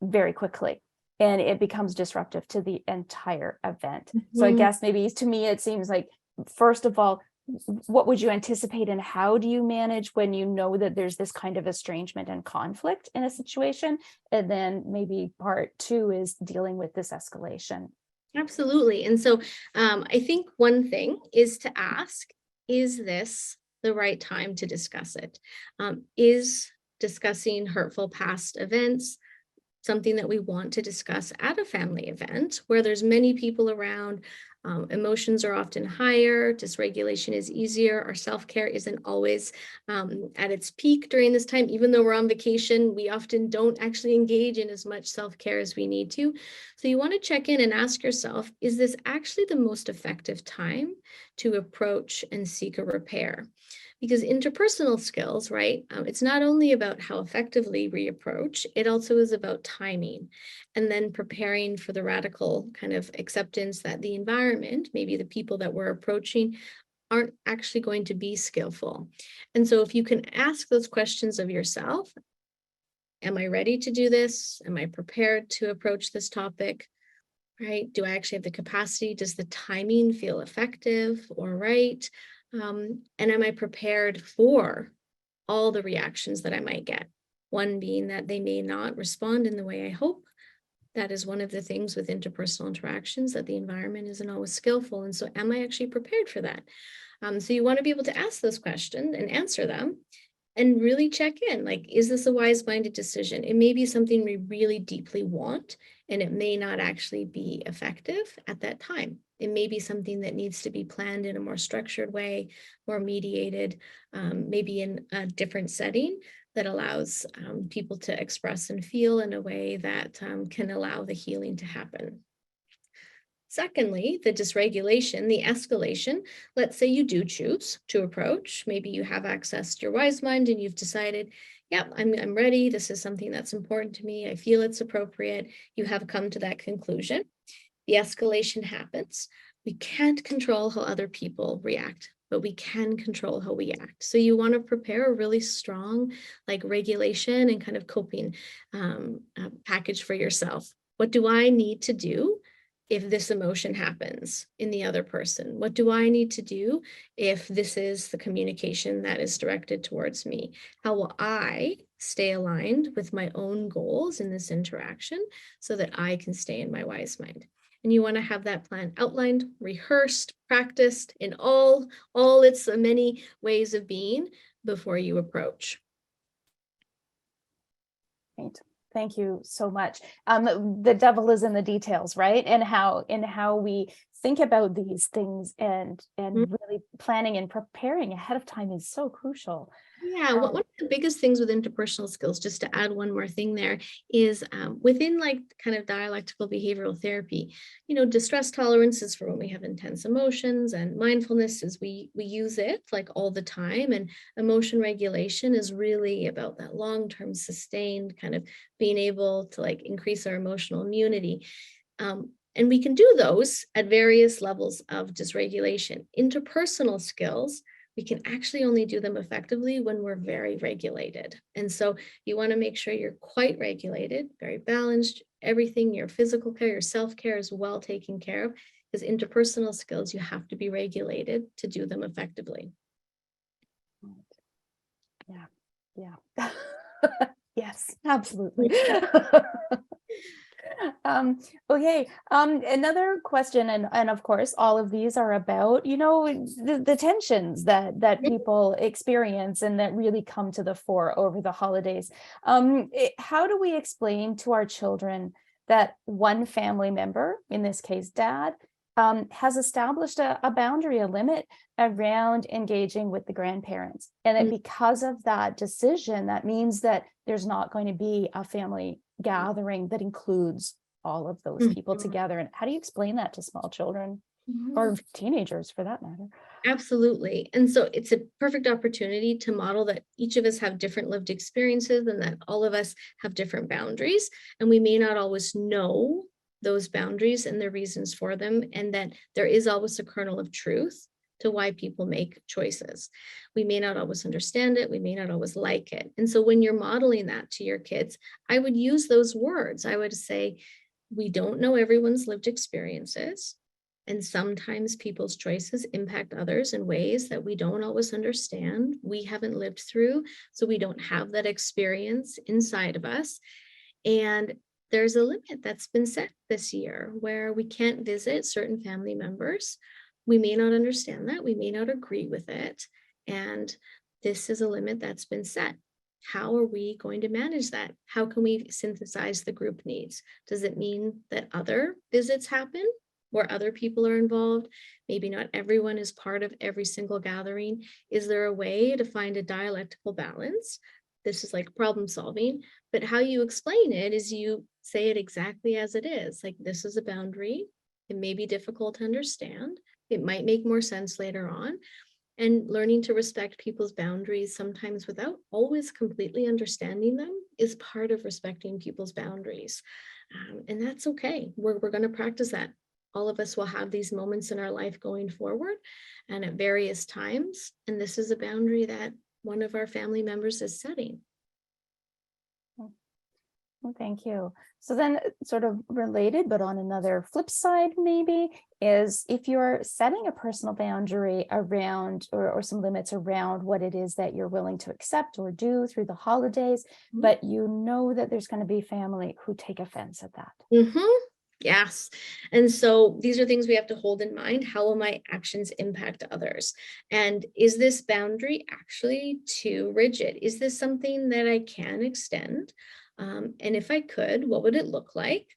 very quickly and it becomes disruptive to the entire event. So I guess maybe to me, it seems like, first of all, what would you anticipate and how do you manage when you know that there's this kind of estrangement and conflict in a situation? And then maybe part two is dealing with this escalation. Absolutely. And so I think one thing is to ask, is this the right time to discuss it? Is discussing hurtful past events something that we want to discuss at a family event where there's many people around? Emotions are often higher, dysregulation is easier, our self-care isn't always at its peak during this time. Even though we're on vacation, we often don't actually engage in as much self-care as we need to. So you want to check in and ask yourself, is this actually the most effective time to approach and seek a repair? Because interpersonal skills, right? It's not only about how effectively we approach, it also is about timing and then preparing for the radical kind of acceptance that the environment, maybe the people that we're approaching, aren't actually going to be skillful. And so if you can ask those questions of yourself, am I ready to do this? Am I prepared to approach this topic? Right? Do I actually have the capacity? Does the timing feel effective or right? And am I prepared for all the reactions that I might get? One being that they may not respond in the way I hope. That is one of the things with interpersonal interactions, that the environment isn't always skillful. And so am I actually prepared for that? So you want to be able to ask those questions and answer them and really check in, like, is this a wise-minded decision? It may be something we really deeply want, and it may not actually be effective at that time. It may be something that needs to be planned in a more structured way, more mediated, maybe in a different setting that allows people to express and feel in a way that can allow the healing to happen. Secondly, the dysregulation, the escalation. Let's say you do choose to approach. Maybe you have access to your wise mind and you've decided, yep, I'm ready. This is something that's important to me. I feel it's appropriate. You have come to that conclusion. The escalation happens. We can't control how other people react, but we can control how we act. So you want to prepare a really strong like regulation and kind of coping package for yourself. What do I need to do if this emotion happens in the other person? What do I need to do if this is the communication that is directed towards me? How will I stay aligned with my own goals in this interaction so that I can stay in my wise mind? And you want to have that plan outlined, rehearsed, practiced in all its many ways of being before you approach. Great. Thank you so much. The devil is in the details, right? And how we think about these things and really planning and preparing ahead of time is so crucial. Yeah, one of the biggest things with interpersonal skills, just to add one more thing there, is within like kind of dialectical behavioral therapy, distress tolerance is for when we have intense emotions, and mindfulness is we use it like all the time, and emotion regulation is really about that long-term sustained kind of being able to like increase our emotional immunity. And we can do those at various levels of dysregulation. Interpersonal skills, we can actually only do them effectively when we're very regulated. And so you want to make sure you're quite regulated, very balanced, everything, your physical care, your self-care is well taken care of, because interpersonal skills, you have to be regulated to do them effectively. Yeah. Yes, absolutely. Okay. Another question, and of course, all of these are about, the tensions that people experience and that really come to the fore over the holidays. How do we explain to our children that one family member, in this case, dad, has established a boundary, a limit around engaging with the grandparents, and that because of that decision, that means that there's not going to be a family gathering that includes all of those people together? And how do you explain that to small children or teenagers for that matter? Absolutely. And so it's a perfect opportunity to model that each of us have different lived experiences and that all of us have different boundaries. And we may not always know those boundaries and the reasons for them, and that there is always a kernel of truth to why people make choices. We may not always understand it. We may not always like it. And so when you're modeling that to your kids, I would use those words. I would say, we don't know everyone's lived experiences. And sometimes people's choices impact others in ways that we don't always understand. We haven't lived through, so we don't have that experience inside of us. And there's a limit that's been set this year where we can't visit certain family members. We may not understand that. We may not agree with it. And this is a limit that's been set. How are we going to manage that? How can we synthesize the group needs? Does it mean that other visits happen where other people are involved? Maybe not everyone is part of every single gathering. Is there a way to find a dialectical balance? This is like problem solving, but how you explain it is you say it exactly as it is. Like, this is a boundary. It may be difficult to understand. It might make more sense later on. And learning to respect people's boundaries, sometimes without always completely understanding them, is part of respecting people's boundaries. And that's okay. We're going to practice that. All of us will have these moments in our life going forward and at various times. And this is a boundary that one of our family members is setting. Well, thank you. So then, sort of related, but on another flip side, maybe, is if you're setting a personal boundary around or some limits around what it is that you're willing to accept or do through the holidays, but you know that there's going to be family who take offense at that. Yes. And so these are things we have to hold in mind. How will my actions impact others? And is this boundary actually too rigid? Is this something that I can extend? And if I could, what would it look like?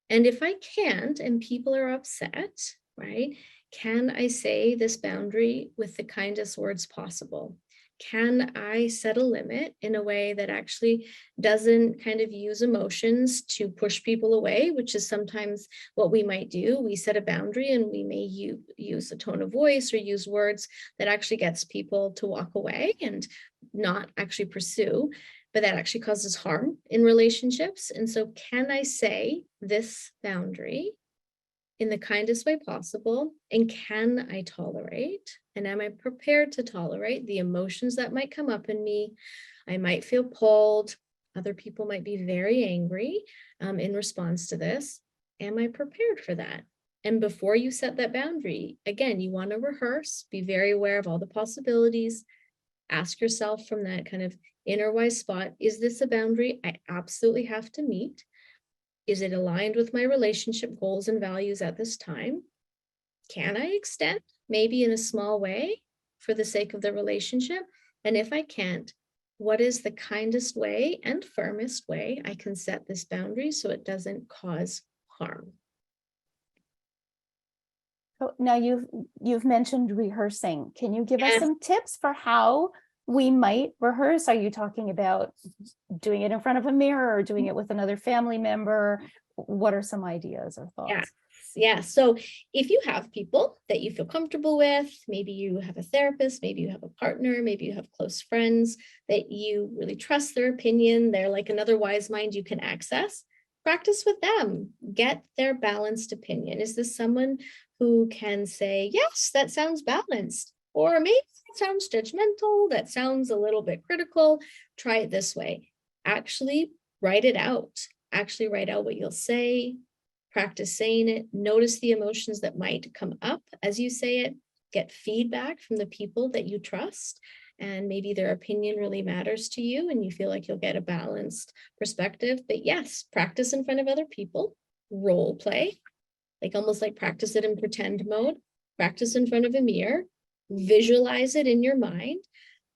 And if I can't, and people are upset, right? Can I say this boundary with the kindest words possible? Can I set a limit in a way that actually doesn't kind of use emotions to push people away, which is sometimes what we might do. We set a boundary and we may use a tone of voice or use words that actually gets people to walk away and not actually pursue. but that actually causes harm in relationships. And so can I say this boundary in the kindest way possible? And can I tolerate? And am I prepared to tolerate the emotions that might come up in me? I might feel pulled. Other people might be very angry in response to this. Am I prepared for that? And before you set that boundary, again, you want to rehearse, be very aware of all the possibilities. Ask yourself from that kind of inner wise spot, is this a boundary I absolutely have to meet? Is it aligned with my relationship goals and values at this time? Can I extend, maybe in a small way, for the sake of the relationship? And if I can't, what is the kindest way and firmest way I can set this boundary so it doesn't cause harm? So now you've mentioned rehearsing. Can you give us Yes. some tips for how we might rehearse? Are you talking about doing it in front of a mirror or doing it with another family member? What are some ideas or Yeah. thoughts? Yeah. So if you have people that you feel comfortable with, maybe you have a therapist, maybe you have a partner, maybe you have close friends that you really trust their opinion, they're like another wise mind you can access, practice with them, get their balanced opinion. Is this someone who can say, yes, that sounds balanced? Or maybe that sounds judgmental, that sounds a little bit critical. Try it this way. Actually write it out. Actually write out what you'll say. Practice saying it, notice the emotions that might come up as you say it, get feedback from the people that you trust, and maybe their opinion really matters to you and you feel like you'll get a balanced perspective. But yes, practice in front of other people, role play, like almost like practice it in pretend mode, practice in front of a mirror, visualize it in your mind.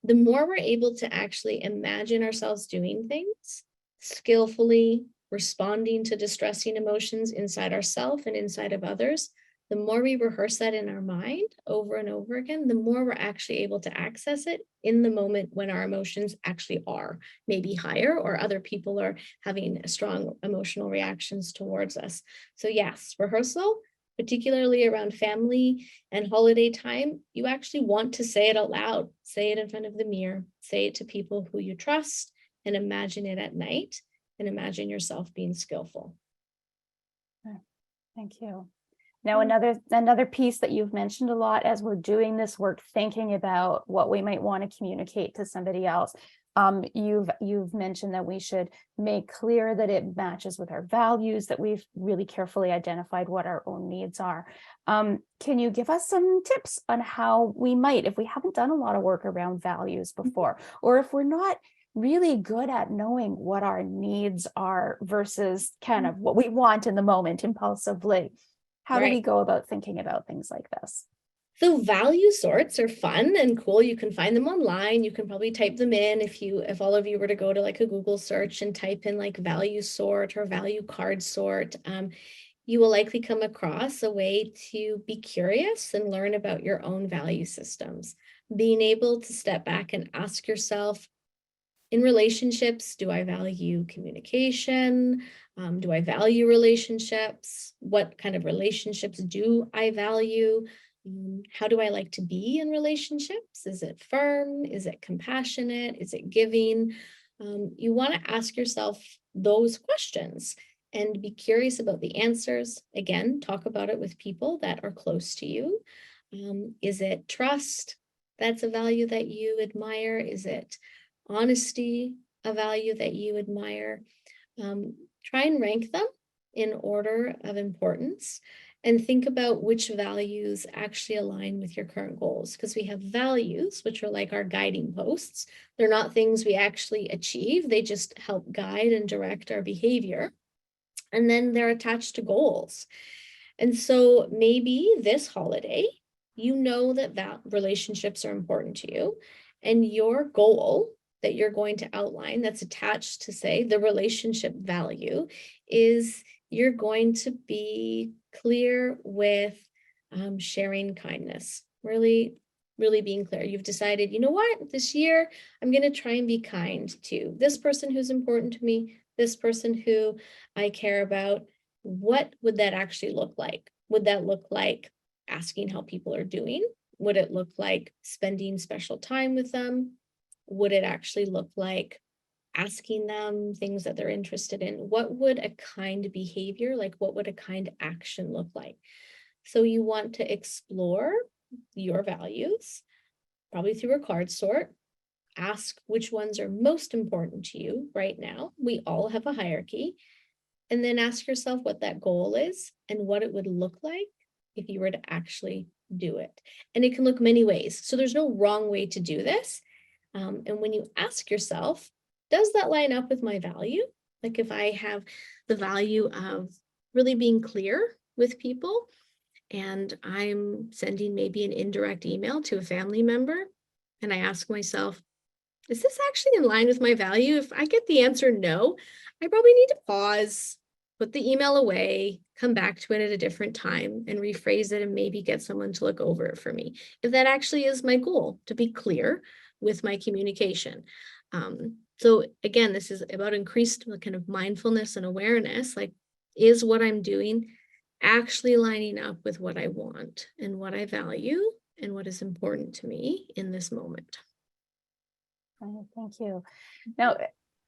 The more we're able to actually imagine ourselves doing things skillfully, responding to distressing emotions inside ourselves and inside of others, the more we rehearse that in our mind over and over again, the more we're actually able to access it in the moment when our emotions actually are maybe higher or other people are having strong emotional reactions towards us. So yes, rehearsal, particularly around family and holiday time, you actually want to say it out loud, say it in front of the mirror, say it to people who you trust, and imagine it at night. And imagine yourself being skillful. Thank you. Now, another piece that you've mentioned a lot as we're doing this work, thinking about what we might want to communicate to somebody else. You've mentioned that we should make clear that it matches with our values, that we've really carefully identified what our own needs are. Can you give us some tips on how we might, if we haven't done a lot of work around values before, or if we're not really good at knowing what our needs are versus kind of what we want in the moment impulsively? How do we go about thinking about things like this? So value sorts are fun and cool. You can find them online. You can probably type them in if all of you were to go to like a Google search and type in like value sort or value card sort. You will likely come across a way to be curious and learn about your own value systems. Being able to step back and ask yourself, in relationships, do I value communication? Do I value relationships? What kind of relationships do I value? How do I like to be in relationships? Is it firm? Is it compassionate? Is it giving? You want to ask yourself those questions and be curious about the answers. Again, talk about it with people that are close to you. Is it trust? That's a value that you admire. Is it honesty, a value that you admire? Try and rank them in order of importance and think about which values actually align with your current goals, because we have values, which are like our guiding posts. They're not things we actually achieve. They just help guide and direct our behavior. And then they're attached to goals. And so maybe this holiday, you know that relationships are important to you, and your goal that you're going to outline that's attached to, say, the relationship value is you're going to be clear with sharing kindness, really being clear. You've decided, you know what, this year I'm going to try and be kind to this person who's important to me, this person who I care about. What would that actually look like? Would that look like asking how people are doing? Would it look like spending special time with them? Would it actually look like asking them things that they're interested in. What would a kind behavior, like what would a kind action look like? So you want to explore your values, probably through a card sort. Ask which ones are most important to you right now. We all have a hierarchy. And then ask yourself what that goal is and what it would look like if you were to actually do it. And it can look many ways. So there's no wrong way to do this. And when you ask yourself, does that line up with my value? Like if I have the value of really being clear with people, and I'm sending maybe an indirect email to a family member, and I ask myself, is this actually in line with my value? If I get the answer no, I probably need to pause, put the email away, come back to it at a different time and rephrase it and maybe get someone to look over it for me. If that actually is my goal, to be clear with my communication. So again, this is about increased kind of mindfulness and awareness. Like, is what I'm doing actually lining up with what I want and what I value and what is important to me in this moment? Thank you. Now,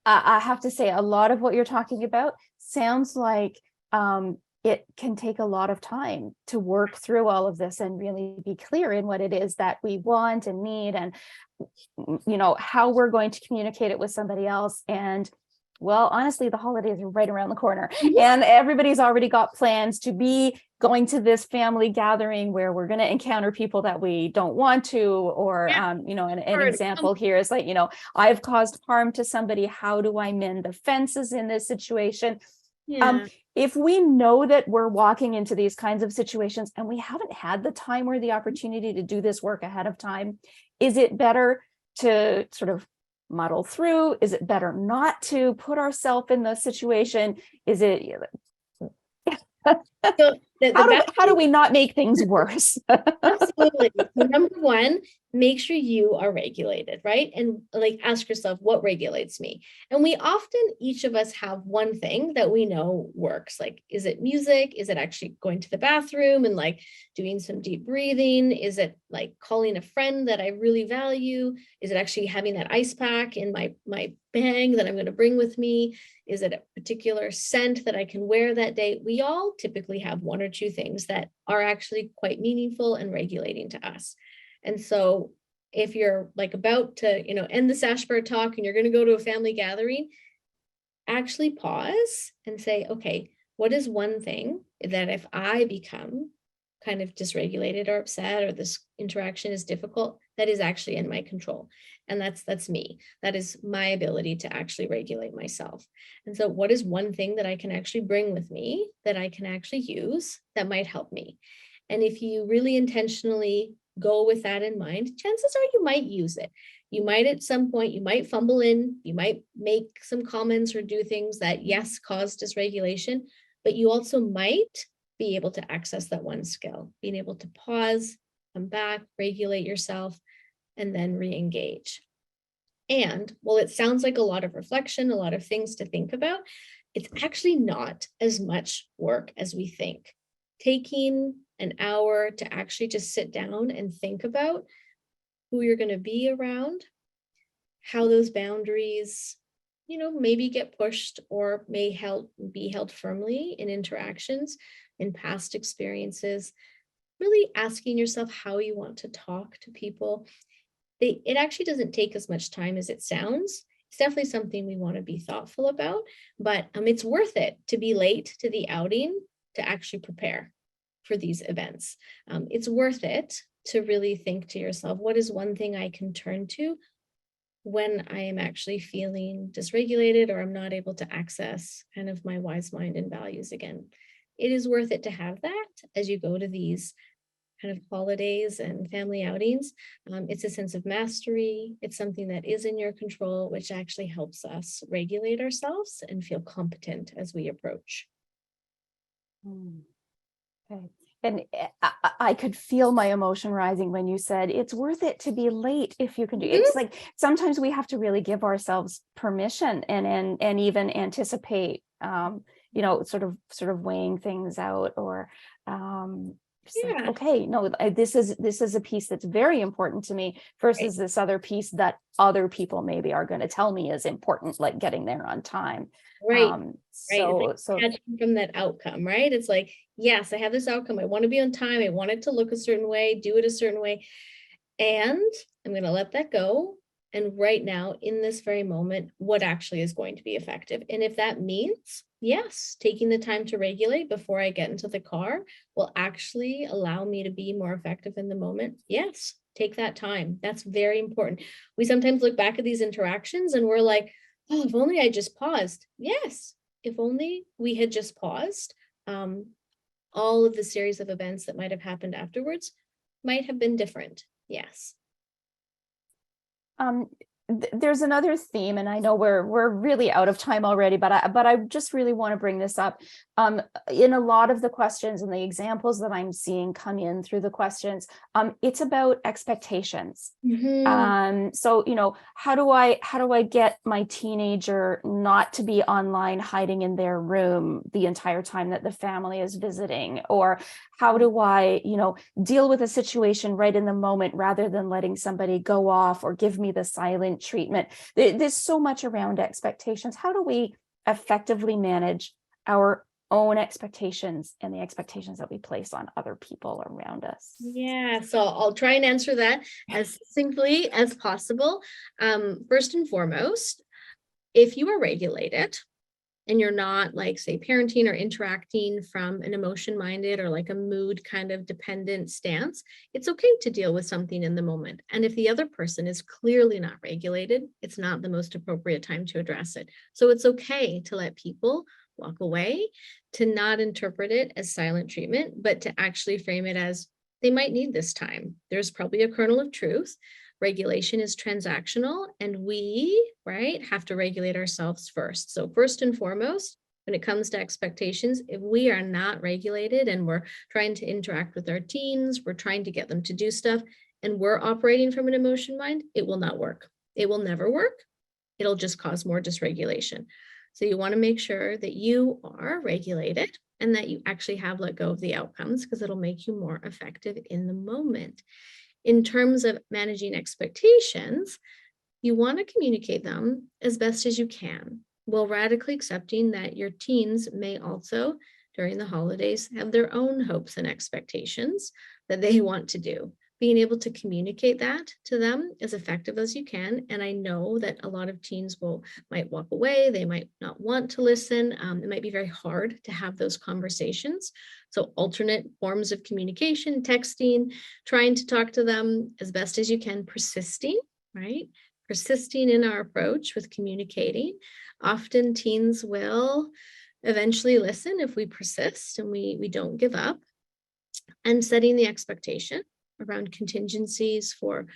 I have to say, a lot of what you're talking about sounds like it can take a lot of time to work through all of this and really be clear in what it is that we want and need, and how we're going to communicate it with somebody else. And well, honestly, the holidays are right around the corner, and everybody's already got plans to be going to this family gathering where we're going to encounter people that we don't want to, or an example here is like, I've caused harm to somebody. How do I mend the fences in this situation? If we know that we're walking into these kinds of situations and we haven't had the time or the opportunity to do this work ahead of time, is it better to sort of muddle through? Is it better not to put ourselves in the situation? Is it So how do we not make things worse? Absolutely. Number one, make sure you are regulated, right? And like ask yourself, what regulates me? And we often, each of us have one thing that we know works. Like, is it music? Is it actually going to the bathroom and like doing some deep breathing? Is it like calling a friend that I really value? Is it actually having that ice pack in my bag that I'm going to bring with me? Is it a particular scent that I can wear that day? We all typically have one or two things that are actually quite meaningful and regulating to us. And so if you're like about to, end the Sashbear talk and you're going to go to a family gathering, actually pause and say, okay, what is one thing that if I become kind of dysregulated or upset, or this interaction is difficult, that is actually in my control? And that's me. That is my ability to actually regulate myself. And so what is one thing that I can actually bring with me that I can actually use that might help me? And if you really intentionally go with that in mind, chances are you might use it. You might at some point, you might fumble in, you might make some comments or do things that, yes, cause dysregulation, but you also might be able to access that one skill, being able to pause, come back, regulate yourself, and then re-engage. And while it sounds like a lot of reflection, a lot of things to think about, it's actually not as much work as we think. Taking an hour to actually just sit down and think about who you're going to be around, how those boundaries, maybe get pushed or may be held firmly in interactions, in past experiences, really asking yourself how you want to talk to people. It actually doesn't take as much time as it sounds. It's definitely something we want to be thoughtful about, but it's worth it to be late to the outing to actually prepare for these events. It's worth it to really think to yourself, what is one thing I can turn to when I am actually feeling dysregulated or I'm not able to access kind of my wise mind and values again? It is worth it to have that as you go to these kind of holidays and family outings. It's a sense of mastery. It's something that is in your control, which actually helps us regulate ourselves and feel competent as we approach. Okay. And I could feel my emotion rising when you said it's worth it to be late if you can do it. It's like sometimes we have to really give ourselves permission and even anticipate, sort of weighing things out, or Just like, Yeah. okay, no, this is a piece that's very important to me versus this other piece that other people maybe are going to tell me is important, like getting there on time. Right. Right. It's like So catching from that outcome, right? It's like, yes, I have this outcome. I want to be on time. I want it to look a certain way, do it a certain way. And I'm going to let that go. And right now, in this very moment, what actually is going to be effective? And if that means, yes, taking the time to regulate before I get into the car will actually allow me to be more effective in the moment. Yes, take that time. That's very important. We sometimes look back at these interactions and we're like, oh, if only I just paused. Yes, if only we had just paused, all of the series of events that might have happened afterwards might have been different. Yes. There's another theme, and I know we're really out of time already, but I just really want to bring this up. In a lot of the questions and the examples that I'm seeing come in through the questions, it's about expectations. So, how do I get my teenager not to be online hiding in their room the entire time that the family is visiting? Or how do I, deal with a situation right in the moment rather than letting somebody go off or give me the silent treatment? There's so much around expectations. How do we effectively manage our own expectations and the expectations that we place on other people around us? Yeah, so I'll try and answer that as succinctly as possible. First and foremost, if you are regulated and you're not, like, say, parenting or interacting from an emotion-minded or like a mood kind of dependent stance, it's okay to deal with something in the moment. And if the other person is clearly not regulated, it's not the most appropriate time to address it. So it's okay to let people walk away, to not interpret it as silent treatment, but to actually frame it as they might need this time. There's probably a kernel of truth. Regulation is transactional, and we, right, have to regulate ourselves first. So first and foremost, when it comes to expectations, if we are not regulated and we're trying to interact with our teens, we're trying to get them to do stuff, and we're operating from an emotion mind, it will not work. It will never work. It'll just cause more dysregulation. So you want to make sure that you are regulated and that you actually have let go of the outcomes, because it'll make you more effective in the moment. In terms of managing expectations, you want to communicate them as best as you can, while radically accepting that your teens may also, during the holidays, have their own hopes and expectations that they want to do. Being able to communicate that to them as effective as you can. And I know that a lot of teens might walk away. They might not want to listen. It might be very hard to have those conversations. So alternate forms of communication, texting, trying to talk to them as best as you can, persisting, right? Persisting in our approach with communicating. Often teens will eventually listen if we persist and we don't give up. And setting the expectation around contingencies for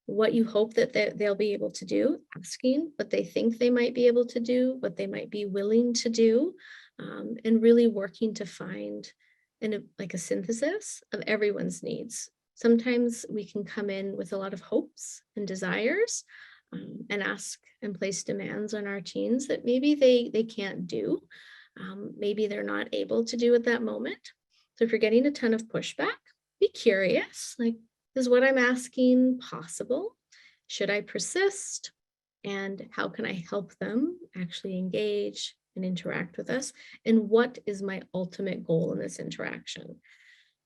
what you hope that they'll be able to do, asking what they think they might be able to do, what they might be willing to do, and really working to find a synthesis of everyone's needs. Sometimes we can come in with a lot of hopes and desires, and ask and place demands on our teens that maybe they can't do. Maybe they're not able to do at that moment. So if you're getting a ton of pushback, be curious, like, is what I'm asking possible? Should I persist? And how can I help them actually engage and interact with us? And what is my ultimate goal in this interaction?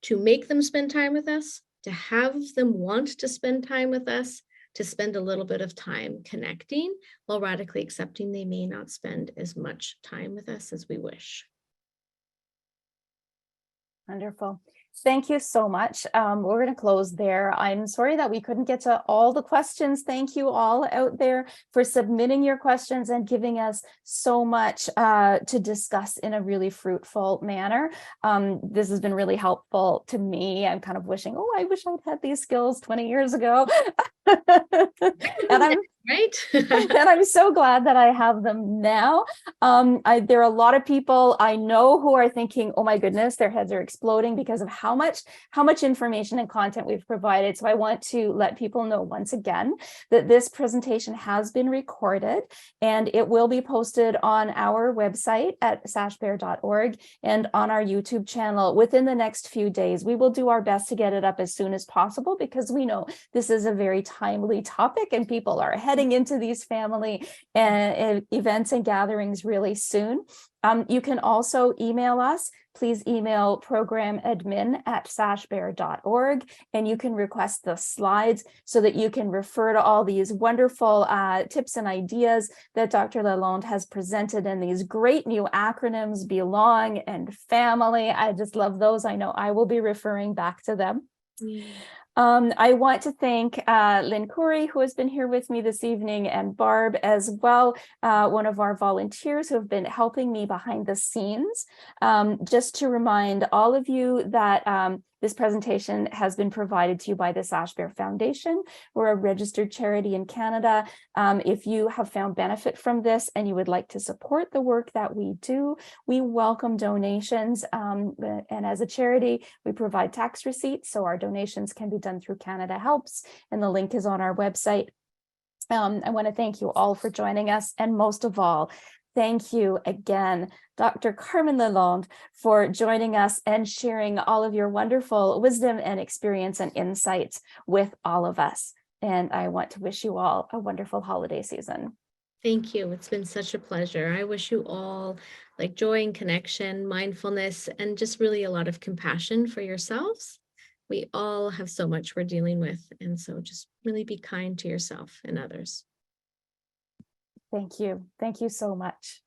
To make them spend time with us, to have them want to spend time with us, to spend a little bit of time connecting, while radically accepting they may not spend as much time with us as we wish. Wonderful. Thank you so much. We're going to close there. I'm sorry that we couldn't get to all the questions. Thank you all out there for submitting your questions and giving us so much to discuss in a really fruitful manner. This has been really helpful to me. I'm kind of wishing, I wish I'd had these skills 20 years ago. And I'm right? and I'm so glad that I have them now. There are a lot of people I know who are thinking, oh my goodness, their heads are exploding because of how much information and content we've provided. So I want to let people know once again that this presentation has been recorded and it will be posted on our website at sashbear.org and on our YouTube channel within the next few days. We will do our best to get it up as soon as possible because we know this is a very timely topic and people are heading into these family events and gatherings really soon. You can also email us. Please email programadmin@sashbear.org, and you can request the slides so that you can refer to all these wonderful tips and ideas that Dr. LaLonde has presented and these great new acronyms, belong and family. I just love those. I know I will be referring back to them. I want to thank Lynn Corey, who has been here with me this evening, and Barb as well, one of our volunteers who have been helping me behind the scenes. Just to remind all of you that this presentation has been provided to you by the Sashbear Foundation. We're a registered charity in Canada. If you have found benefit from this and you would like to support the work that we do, we welcome donations. And as a charity, we provide tax receipts, so our donations can be done through Canada Helps, and the link is on our website. I want to thank you all for joining us, and most of all, thank you again, Dr. Carmen LaLonde, for joining us and sharing all of your wonderful wisdom and experience and insights with all of us. And I want to wish you all a wonderful holiday season. Thank you. It's been such a pleasure. I wish you all like joy and connection, mindfulness, and just really a lot of compassion for yourselves. We all have so much we're dealing with. And so just really be kind to yourself and others. Thank you. Thank you so much.